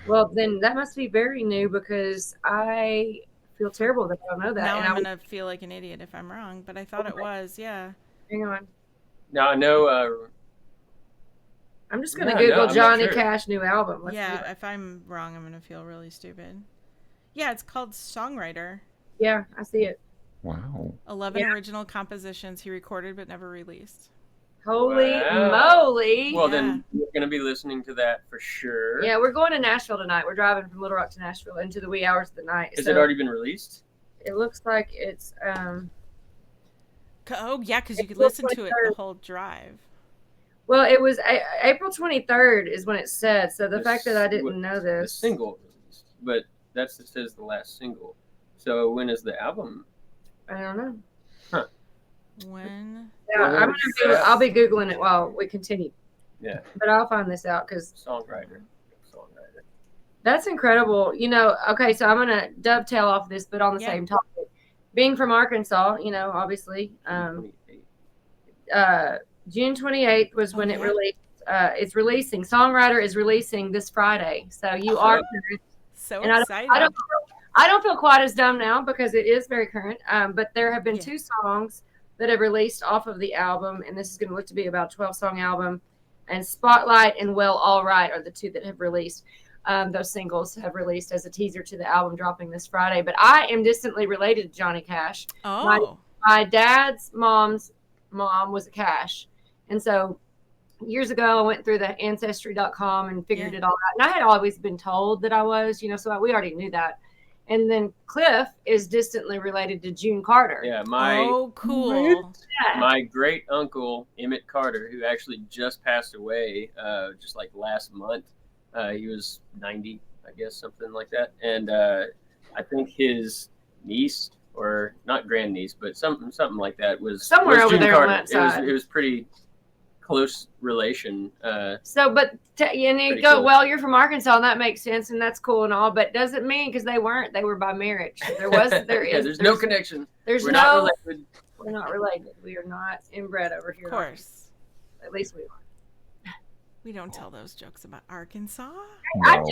Well, then that must be very new, because I feel terrible that I don't know that. Now I'm going to feel like an idiot if I'm wrong, but I thought it was, yeah. Hang on. Now I know. I'm just going to Google Johnny Cash new album. If I'm wrong, I'm going to feel really stupid. Yeah, it's called Songwriter. Yeah, I see it. Wow. 11 original compositions he recorded but never released. Holy moly. Well, then we're going to be listening to that for sure. Yeah, we're going to Nashville tonight. We're driving from Little Rock to Nashville into the wee hours of the night. Has it already been released? It looks like it's Oh, yeah, because you could April listen to it the 23rd. whole drive. Well, it was April 23rd is when it said. So the fact that I The didn't know the this. single released, but it says the last single. So when is the album? I don't know. Huh. When? Yeah, Well, I'll be Googling it while we continue. Yeah. But I'll find this out because Songwriter. that's incredible. You know, okay, so I'm going to dovetail off this, but on the same topic. Being from Arkansas, you know, obviously, June 28th was when it released. It's releasing. Songwriter is releasing this Friday. So you are current. So and excited. I don't feel quite as dumb now because it is very current. But there have been 2 songs that have released off of the album, and this is going to look to be about a 12-song album. And Spotlight and Well All Right are the 2 that have released. Those singles have released as a teaser to the album dropping this Friday. But I am distantly related to Johnny Cash. Oh. My dad's mom's mom was a Cash. And so years ago, I went through the Ancestry.com and figured it all out. And I had always been told that I was, you know, so we already knew that. And then Cliff is distantly related to June Carter. Yeah, cool. My great uncle Emmett Carter, who actually just passed away, just like last month. He was 90, I guess, something like that. And I think his niece, or not grandniece, but something like that, was somewhere over June there Carter. On that side. It was pretty close relation. And you go, cool. Well, you're from Arkansas, and that makes sense, and that's cool and all, but doesn't mean because they were by marriage. There's no connection. We're not related. We're not related. We are not inbred over here. Of course. At least we are. We don't tell those jokes about Arkansas. No.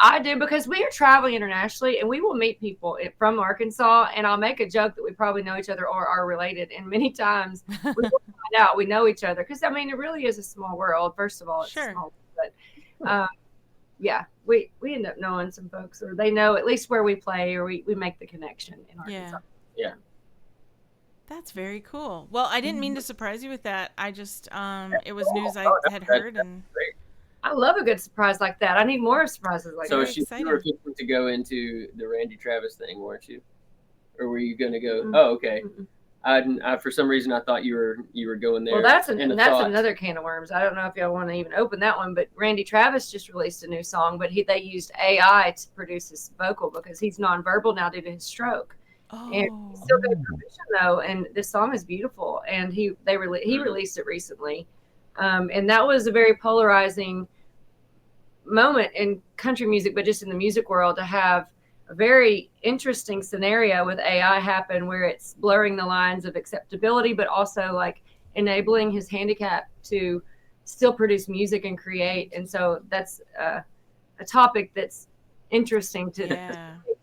I do because we are traveling internationally, and we will meet people from Arkansas, and I'll make a joke that we probably know each other or are related, and many times we will find out we know each other because, I mean, it really is a small world. First of all, it's small, but yeah, we end up knowing some folks, or they know at least where we play, or we make the connection in Arkansas. Yeah. That's very cool. Well, I didn't mean to surprise you with that. I just, it was news I had heard. And I love a good surprise like that. I need more surprises like that. So you were fixing to go into the Randy Travis thing, weren't you? Or were you going to go? Oh, okay. I for some reason I thought you were going there. Well, that's another can of worms. I don't know if y'all want to even open that one, but Randy Travis just released a new song, but they used AI to produce his vocal because he's nonverbal now due to his stroke. Oh. And he's still good permission though, and this song is beautiful. And he released it recently, and that was a very polarizing moment in country music, but just in the music world, to have a very interesting scenario with AI happen where it's blurring the lines of acceptability, but also like enabling his handicap to still produce music and create. And so that's a topic that's interesting to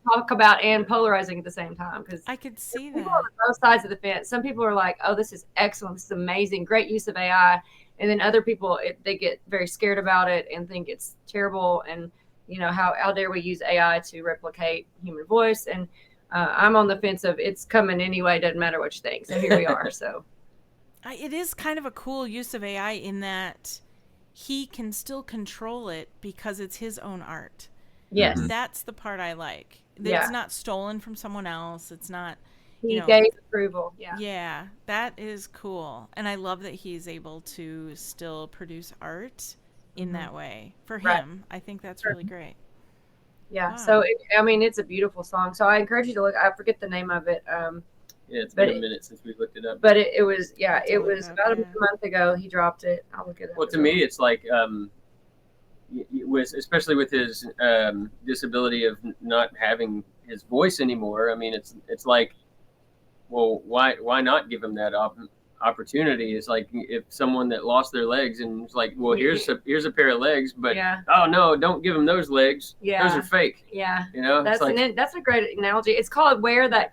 talk about and polarizing at the same time, because I could see that on both sides of the fence. Some people are like, oh, this is excellent, this is amazing, great use of AI, and then other people they get very scared about it and think it's terrible, and you know, how dare we use AI to replicate human voice. And I'm on the fence of it's coming anyway, doesn't matter what you think. So here we are. So it is kind of a cool use of AI in that he can still control it because it's his own art. Yes. That's the part I like. It's not stolen from someone else. It's not, he gave approval. Yeah, that is cool. And I love that he's able to still produce art in that way for him. I think that's really great. Yeah. Wow. So, it's a beautiful song. So I encourage you to look. I forget the name of it. It's been a minute since we looked it up. But it was about a month ago he dropped it. I'll look it up. Well, to me, it's like, especially with his disability of not having his voice anymore. I mean, it's like, well, why not give him that opportunity? It's like if someone that lost their legs and it's like, well, here's a pair of legs, but oh no, don't give them those legs. Those are fake. Yeah, you know, that's a great analogy. It's called Where That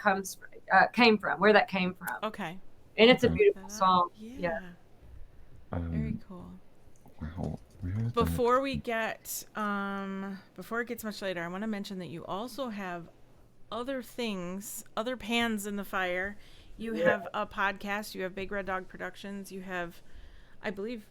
Came From. Where That Came From. Okay. And it's a beautiful song. Yeah. Very cool. Well, before it gets much later, I want to mention that you also have other things, other pans in the fire. You have a podcast. You have Big Red Dog Productions. You have, I believe,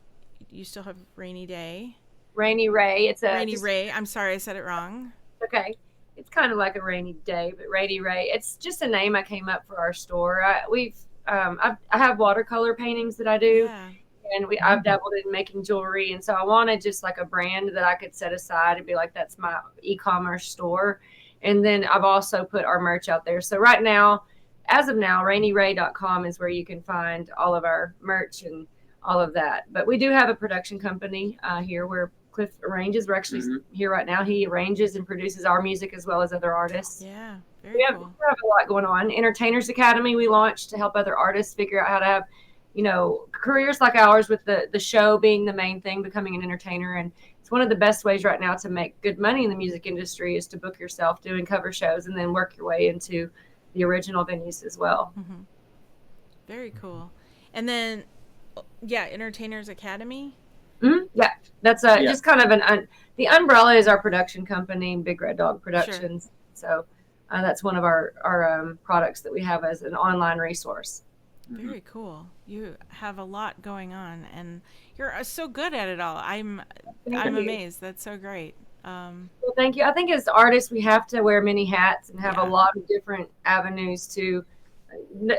you still have Rainy Ray. Rainy Ray. Rainy Ray. I'm sorry, I said it wrong. Okay. it's kind of like a rainy day, but Rainy Ray, it's just a name I came up for our store. I have watercolor paintings that I do, Yeah. and I've dabbled in making jewelry, and so I wanted just like a brand that I could set aside and be like, that's my e-commerce store. And then I've also put our merch out there. So right now, as of now, rainyray.com is where you can find all of our merch and all of that. But we do have a production company here where Cliff arranges. We're actually here right now. He arranges and produces our music as well as other artists. Yeah. Very We have cool. a lot going on. Entertainers Academy we launched to help other artists figure out how to have, careers like ours, with the show being the main thing, becoming an entertainer. And it's one of the best ways right now to make good money in the music industry is to book yourself doing cover shows and then work your way into the original venues as well. Mm-hmm. Very cool. And then, yeah, Entertainers Academy. Yeah, that's just kind of the umbrella is our production company, Big Red Dog Productions. Sure. So that's one of our products that we have as an online resource. Very cool. You have a lot going on, and you're so good at it all. I'm amazed. That's so great. Well, thank you. I think as artists, we have to wear many hats and have a lot of different avenues to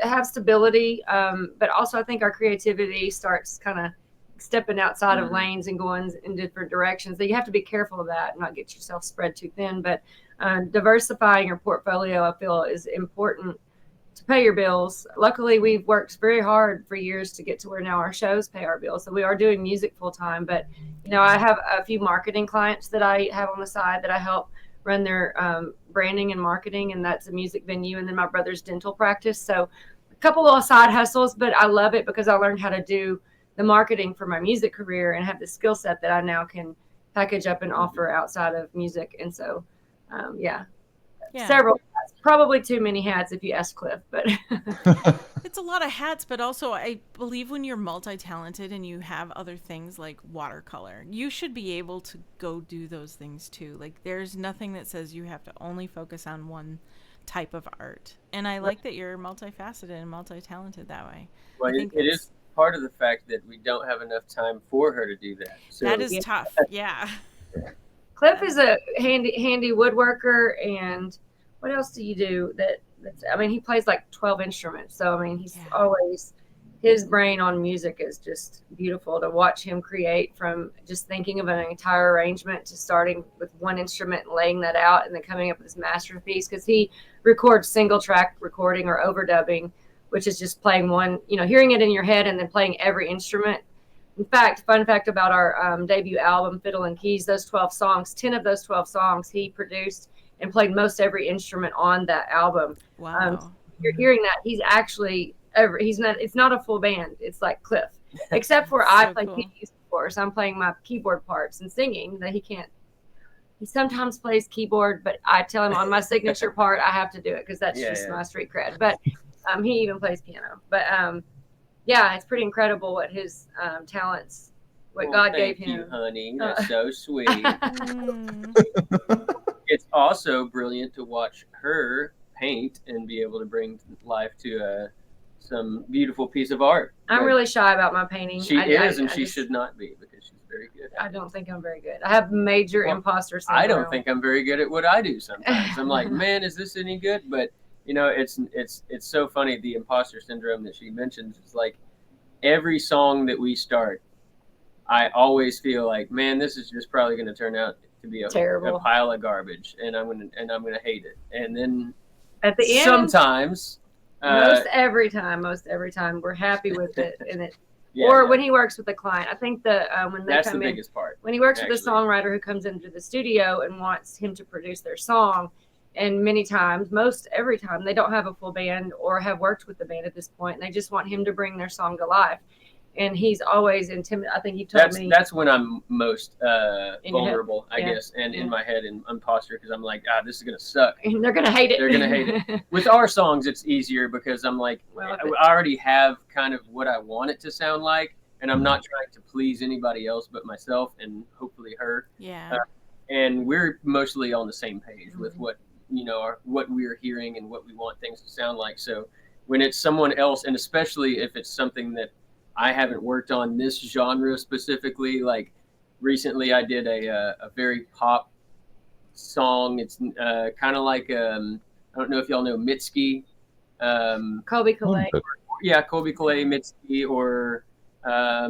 have stability. But also, I think our creativity starts kind of stepping outside of lanes and going in different directions. So you have to be careful of that and not get yourself spread too thin. But diversifying your portfolio, I feel, is important to pay your bills. Luckily, we've worked very hard for years to get to where now our shows pay our bills. So we are doing music full time, but I have a few marketing clients that I have on the side that I help run their branding and marketing, and that's a music venue. And then my brother's dental practice. So a couple of side hustles, but I love it because I learned how to do the marketing for my music career and have the skill set that I now can package up and offer outside of music. And so, several hats. Probably too many hats if you ask Cliff, but it's a lot of hats. But also, I believe when you're multi-talented and you have other things like watercolor, you should be able to go do those things too. Like, there's nothing that says you have to only focus on one type of art. And I like that you're multifaceted and multi-talented that way. Well, it is part of the fact that we don't have enough time for her to do that. So that is tough. Yeah. Cliff is a handy woodworker, and what else do you do? He plays like 12 instruments. So he's always, his brain on music is just beautiful to watch him create, from just thinking of an entire arrangement to starting with one instrument and laying that out and then coming up with this masterpiece, because he records single track recording or overdubbing, which is just playing one, hearing it in your head and then playing every instrument. In fact, fun fact about our debut album, Fiddle and Keys, those 12 songs, 10 of those 12 songs he produced and played most every instrument on that album. Wow. So you're hearing that he's actually, it's not a full band. It's like Cliff, except for I play keys, of course. I'm playing my keyboard parts and singing that he can't. He sometimes plays keyboard, but I tell him on my signature part, I have to do it because that's my street cred. But he even plays piano. But it's pretty incredible what his talents, God gave him. Thank you, honey. That's so sweet. It's also brilliant to watch her paint and be able to bring life to some beautiful piece of art. I'm really shy about my painting. She is, and she should not be, because she's very good. I don't think I'm very good. I have major imposter syndrome. I don't think I'm very good at what I do sometimes. I'm like, man, is this any good? But it's so funny, the imposter syndrome that she mentions. It's like every song that we start, I always feel like, man, this is just probably going to turn out to be a pile of garbage, and I'm gonna hate it. And then at the end, sometimes, most every time, we're happy with it, and it. When he works with the client, I think when they that's come the in, biggest part. When he works with a songwriter who comes into the studio and wants him to produce their song, and most every time, they don't have a full band or have worked with the band at this point, and they just want him to bring their song to life. And he's always intimidated. I think you told me that's when I'm most vulnerable, I guess, and in my head and imposter, because I'm like, this is gonna suck. And they're gonna hate it. They're gonna hate it. With our songs, it's easier because I'm like, I already have kind of what I want it to sound like, and I'm not trying to please anybody else but myself and hopefully her. Yeah. And we're mostly on the same page with what what we're hearing and what we want things to sound like. So when it's someone else, and especially if it's something that I haven't worked on this genre specifically, like recently I did a very pop song. It's kind of like I don't know if y'all know Mitski. Kobe Calais. Yeah, Colby Calais, Mitski, or I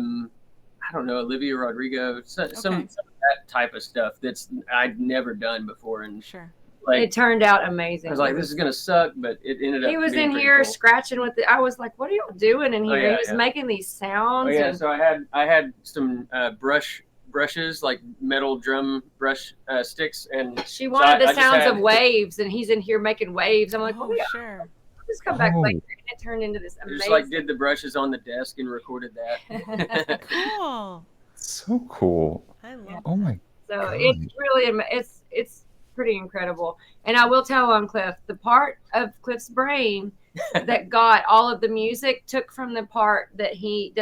don't know, Olivia Rodrigo, some of that type of stuff that's I'd never done before, and Sure. like It turned out amazing. I was like, this is gonna suck, but it ended up. He was being in pretty here cool. scratching with it. I was like, "What are y'all doing in here?" yeah, he was making these sounds. Oh yeah, and so I had some brushes, like metal drum brush sticks, and she wanted I the just sounds had- of waves, and he's in here making waves. I'm like, Oh, "What? sure. Just come back Oh. later." And it turned into this I amazing. just like did the brushes on the desk and recorded that. Cool. So cool. I love Oh my So God. it's really it's pretty incredible. And I will tell on Cliff, the part of Cliff's brain that got all of the music took from the part that he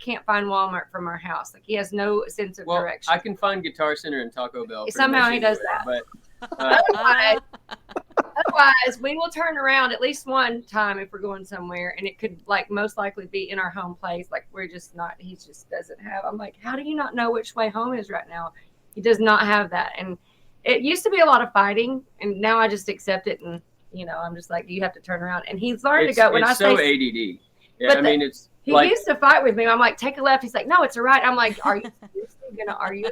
can't find Walmart from our house. Like he has no sense of Well, direction. I can find Guitar Center and Taco Bell. pretty Somehow much he does anywhere, that. But Otherwise, we will turn around at least one time if we're going somewhere, and it could like most likely be in our home place. Like we're just not. He just doesn't have. I'm like, how do you not know which way home is right now? He does not have that, and it used to be a lot of fighting, and now I just accept it, and I'm just like, you have to turn around, and he's learned to go. When I so say ADD. Yeah, But I mean it's he like used to fight with me. I'm like, take a left. He's like, no, it's a right. I'm like, are you seriously gonna? Are you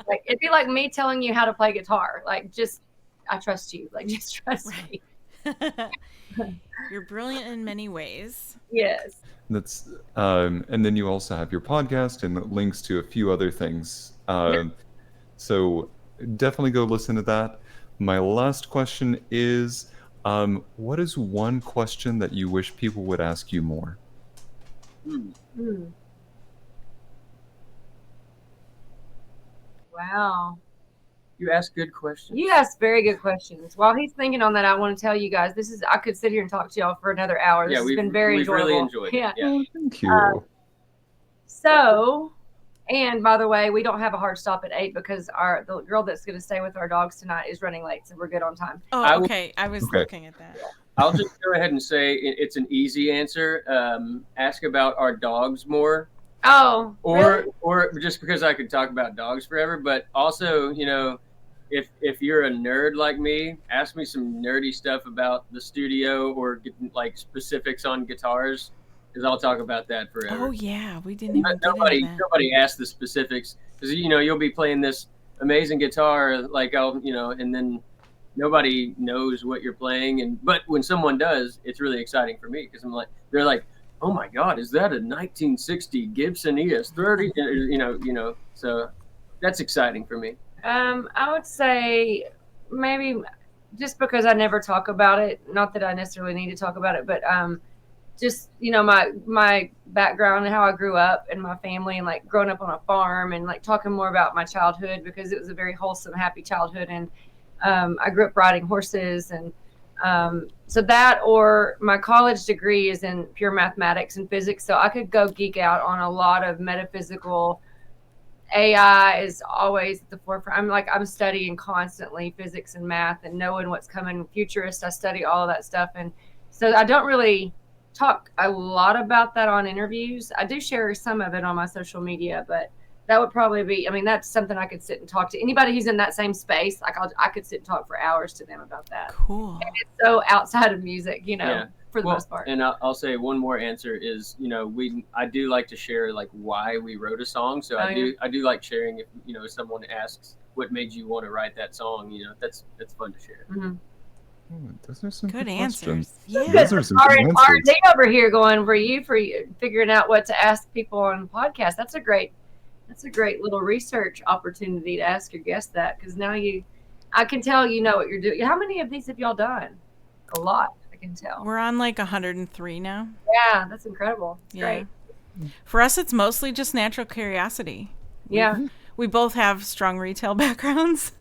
like? It'd be like me telling you how to play guitar. Like, just I trust you. Like, just trust me. You're brilliant in many ways. Yes. That's and then you also have your podcast and links to a few other things. So definitely go listen to that. My last question is, what is one question that you wish people would ask you more? Wow. you ask good questions. You asked very good questions. While he's thinking on that, I want to tell you guys, I could sit here and talk to y'all for another hour. This has been very we've enjoyable. really enjoyed it. Yeah. Oh, thank you. So, and by the way, we don't have a hard stop at 8 because the girl that's going to stay with our dogs tonight is running late, so we're good on time. Oh, okay. I was looking at that. I'll just go ahead and say it's an easy answer. Ask about our dogs more. Oh, or really? or just because I could talk about dogs forever, but also, if you're a nerd like me, ask me some nerdy stuff about the studio or like specifics on guitars, because I'll talk about that forever. Oh yeah, we didn't even get into that. Nobody asked the specifics, because you'll be playing this amazing guitar, like and then nobody knows what you're playing, but when someone does, it's really exciting for me, because they're like, oh my God, is that a 1960 Gibson ES30? So that's exciting for me. I would say maybe just because I never talk about it, not that I necessarily need to talk about it, but just my background and how I grew up and my family, and like growing up on a farm, and like talking more about my childhood, because it was a very wholesome, happy childhood, and I grew up riding horses, and so that, or my college degree is in pure mathematics and physics, so I could go geek out on a lot of metaphysical. AI is always at the forefront. I'm studying constantly physics and math and knowing what's coming. Futurist, I study all of that stuff, and so I don't really talk a lot about that on interviews. I do share some of it on my social media, but that would probably be, that's something I could sit and talk to anybody who's in that same space. Like I could sit and talk for hours to them about that. Cool. And it's so outside of music, for the most part. And I'll say one more answer is, I do like to share like why we wrote a song. So I do like sharing if someone asks what made you want to write that song. That's fun to share. Mm-hmm. Oh, those are some Good questions. answers. Yeah. Those are some good answers. R&D over here going for you figuring out what to ask people on podcasts. That's a great little research opportunity to ask your guests that, because now I can tell you know what you're doing. How many of these have y'all done? A lot, I can tell. We're on like 103 now. Yeah, that's incredible. It's great. For us, it's mostly just natural curiosity. Yeah. We both have strong retail backgrounds.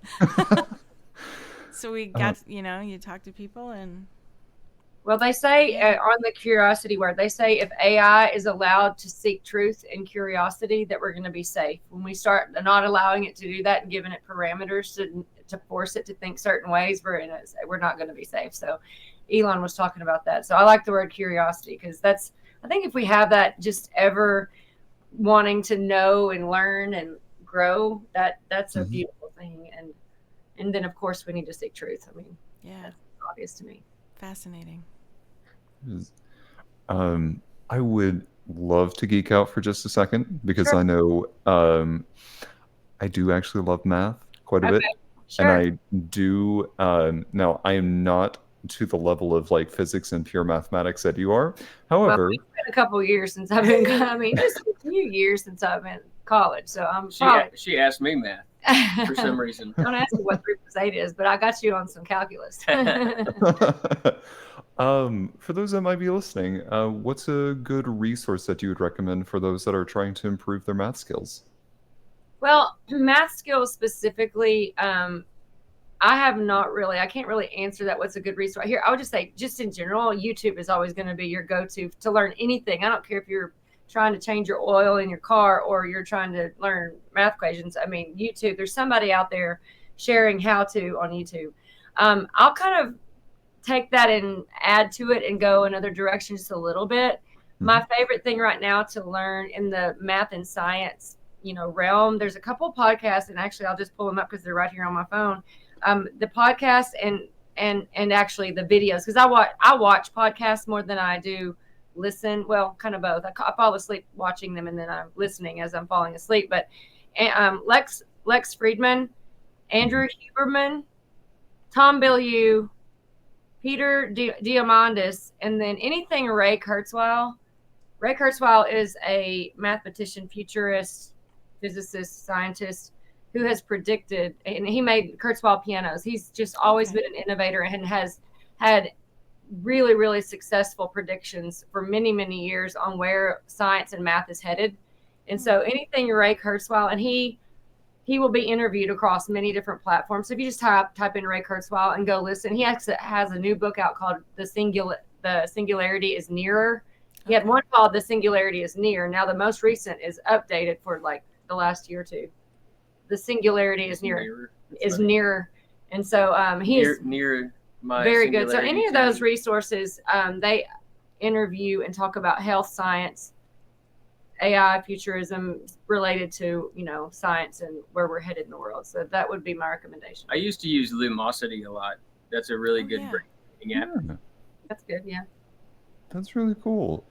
So we got, you talk to people and. Well, they say on the curiosity word, they say if AI is allowed to seek truth and curiosity, that we're going to be safe. When we start not allowing it to do that and giving it parameters to force it to think certain ways, we're not going to be safe. So Elon was talking about that. So I like the word curiosity, because I think if we have that just ever wanting to know and learn and grow, that's a beautiful thing. And And then, of course, we need to seek truth. I mean, Yeah. that's obvious to me. Fascinating. I would love to geek out for just a second because Sure. I know I do actually love math quite a Okay. bit. And Sure. I do, now I am not to the level of like physics and pure mathematics that you are. Well, However, it's been a couple of years since I've been, I mean, just a few years since I've been in college. So I'm probably. She asked me math for some reason. Don't ask me what 3 plus 8 is, but I got you on some calculus. for those that might be listening, what's a good resource that you would recommend for those that are trying to improve their math skills? Well, math skills specifically, I can't really answer that. What's a good resource here? I would just say, just in general, YouTube is always going to be your go-to to learn anything. I don't care if you're trying to change your oil in your car or you're trying to learn math equations. I mean, YouTube, there's somebody out there sharing how to on YouTube. I'll kind of take that and add to it and go another direction just a little bit. My favorite thing right now to learn in the math and science, realm, there's a couple podcasts, and actually I'll just pull them up because they're right here on my phone. The podcast and actually the videos, because I watch podcasts more than I do listen. Well, kind of both. I fall asleep watching them, and then I'm listening as I'm falling asleep. But Lex Friedman, Andrew Huberman, Tom Bilyeu, Peter Diamandis, and then anything Ray Kurzweil. Ray Kurzweil is a mathematician, futurist, physicist, scientist who has predicted, and he made Kurzweil pianos. He's just always been an innovator and has had really, really successful predictions for many, many years on where science and math is headed. And so anything Ray Kurzweil, and he will be interviewed across many different platforms. So if you just type in Ray Kurzweil and go listen, he actually has a new book out called The Singularity is Nearer. He had one called The Singularity is Near. Now the most recent is updated for like the last year or two. The Singularity is nearer. Nearer. And so he is near my very good. So any of those resources, they interview and talk about health science, AI, futurism related to, science and where we're headed in the world. So that would be my recommendation. I used to use Lumosity a lot. That's a really good brain app. Yeah. That's good. Yeah. That's really cool.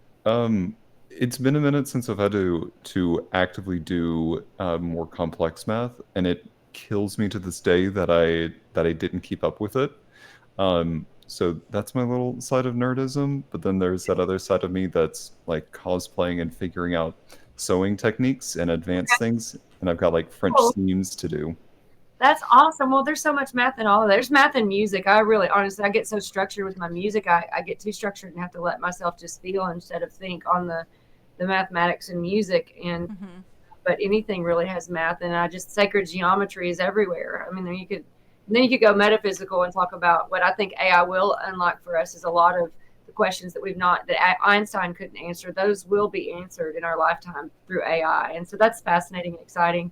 It's been a minute since I've had to actively do more complex math, and it kills me to this day that I didn't keep up with it. So that's my little side of nerdism. But then there's that other side of me that's like cosplaying and figuring out sewing techniques and advanced things, and I've got like French seams to do. That's awesome. Well, there's so much math in all of that. There's math in music. I really, honestly, I get so structured with my music. I get too structured and have to let myself just feel instead of think on the mathematics and music. And but anything really has math, and sacred geometry is everywhere. I mean, then you could go metaphysical and talk about what I think AI will unlock for us is a lot of the questions that Einstein couldn't answer. Those will be answered in our lifetime through AI, and so that's fascinating and exciting.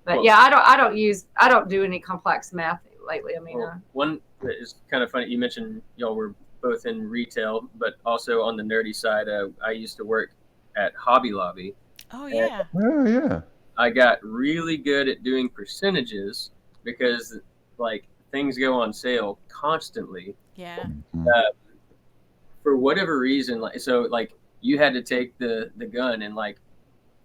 But yeah, I don't do any complex math lately. I mean, one that is kind of funny. You mentioned y'all were both in retail, but also on the nerdy side, I used to work at Hobby Lobby. Oh yeah. Oh yeah. I got really good at doing percentages because like things go on sale constantly. Yeah. For whatever reason, like you had to take the gun and like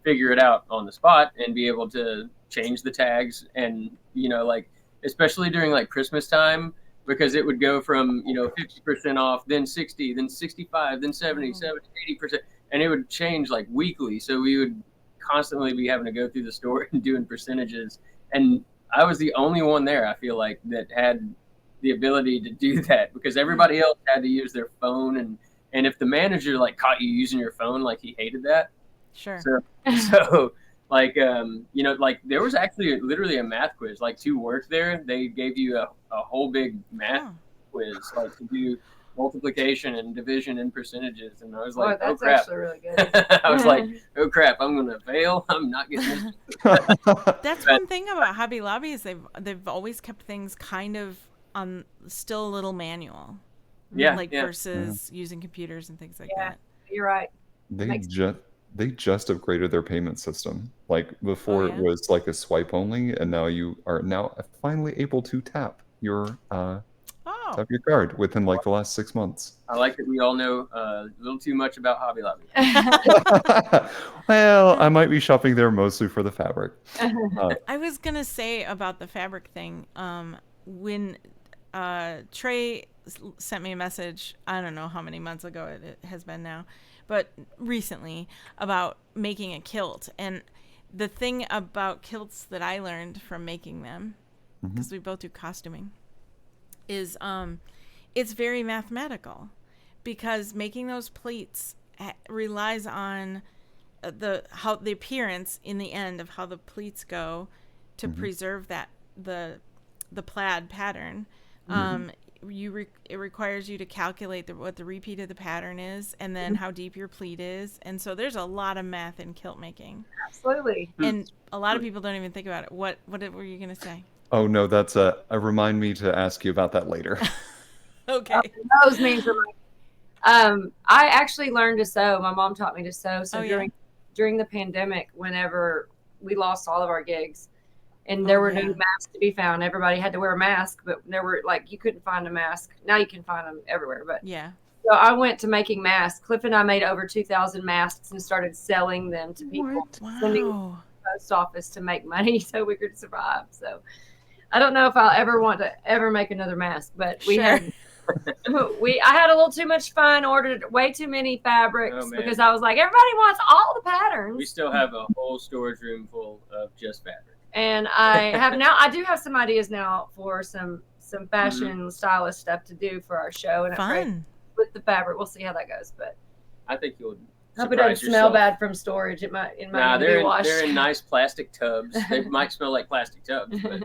figure it out on the spot and be able to change the tags, and like especially during like Christmas time, because it would go from 50% off, then 60, then 65, then 70, 80%, and it would change like weekly. So we would constantly be having to go through the store and doing percentages, and I was the only one there, I feel like, that had the ability to do that, because everybody else had to use their phone, and if the manager like caught you using your phone, like he hated that. Sure. So like like there was actually literally a math quiz. Like to work there, they gave you a whole big math quiz, like to do multiplication and division and percentages, and I was like, that's crap. actually really good. I was like, oh crap, I'm gonna fail. I'm not getting this. That's one thing about Hobby Lobby is they've always kept things kind of on still a little manual. Yeah. Versus using computers and things like that. You're right. they just upgraded their payment system. Like before, Oh, it yeah? was like a swipe only, and now you are now finally able to tap Oh, your card within like the last 6 months. I like that we all know a little too much about Hobby Lobby. Well, I might be shopping there mostly for the fabric. I was gonna say about the fabric thing. When Trey sent me a message, I don't know how many months ago it has been now, but recently, about making a kilt. And the thing about kilts that I learned from making them, because we both do costuming, is it's very mathematical, because making those pleats relies on the appearance in the end of how the pleats go to preserve that the plaid pattern. It requires you to calculate what the repeat of the pattern is, and then how deep your pleat is, and so there's a lot of math in kilt making. Absolutely. And a lot of people don't even think about it. What were you gonna say? Oh no, that's a remind me to ask you about that later. Okay. Those means are I actually learned to sew. My mom taught me to sew. So Oh, yeah? during the pandemic, whenever we lost all of our gigs and there were no masks to be found, everybody had to wear a mask, but there were you couldn't find a mask. Now you can find them everywhere. But Yeah. so I went to making masks. Cliff and I made over 2,000 masks and started selling them to people, sending them to Wow. the post office to make money so we could survive. So I don't know if I'll ever want to ever make another mask, but we Sure. had I had a little too much fun, ordered way too many fabrics because I was like, everybody wants all the patterns. We still have a whole storage room full of just fabric. And I do have some ideas now for some fashion stylist stuff to do for our show and Fun. with the fabric. We'll see how that goes, but I think you'll I hope it doesn't smell bad from storage. It might need to be washed. They're in nice plastic tubs. They might smell like plastic tubs, but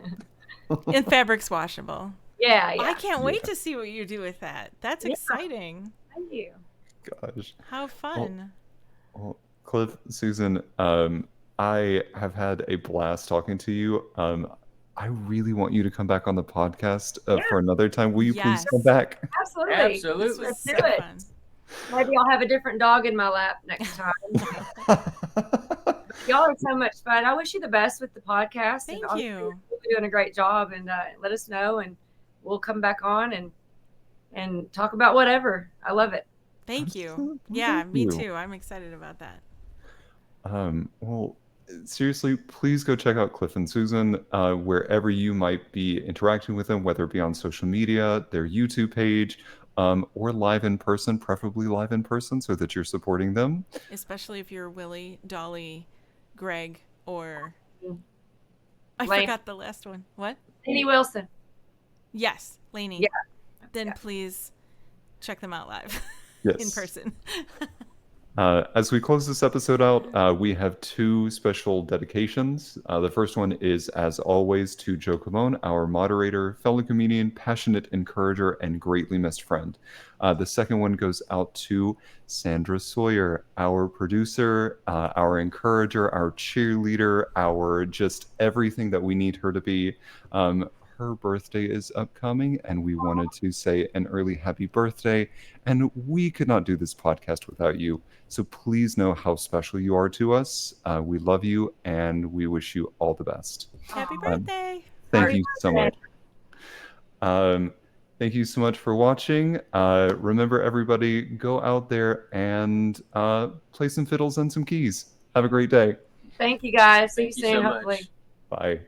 And fabric's washable. Yeah. I can't wait to see what you do with that. That's exciting. Thank you. Gosh. How fun. Well, Cliff, Susan, I have had a blast talking to you. I really want you to come back on the podcast for another time. Will you please come back? Absolutely. Absolutely. Let's do So it. fun. Maybe I'll have a different dog in my lap next time. Y'all are so much fun. I wish you the best with the podcast. Thank and you. You're doing a great job, and let us know, and we'll come back on and talk about whatever. I love it. Thank you. Absolutely. Yeah, Thank me you. too. I'm excited about that. Well, seriously, please go check out Cliff and Susan wherever you might be interacting with them, whether it be on social media, their YouTube page, or live in person, preferably live in person, so that you're supporting them. Especially if you're Willie, Dolly, Greg, or I Lane. forgot the last one. What? Lainey Wilson. Yes, Lainey. Yeah. Then please check them out live Yes. in person. As we close this episode out, we have two special dedications. The first one is, as always, to Joe Camone, our moderator, fellow comedian, passionate encourager, and greatly missed friend. The second one goes out to Sandra Sawyer, our producer, our encourager, our cheerleader, our just everything that we need her to be. Her birthday is upcoming, and we wanted to say an early happy birthday. And we could not do this podcast without you. So please know how special you are to us. We love you, and we wish you all the best. Happy birthday. Thank you so much. Thank you so much for watching. Remember, everybody, go out there and play some fiddles and some keys. Have a great day. Thank you, guys. See you Thank you soon, so much. hopefully. Bye.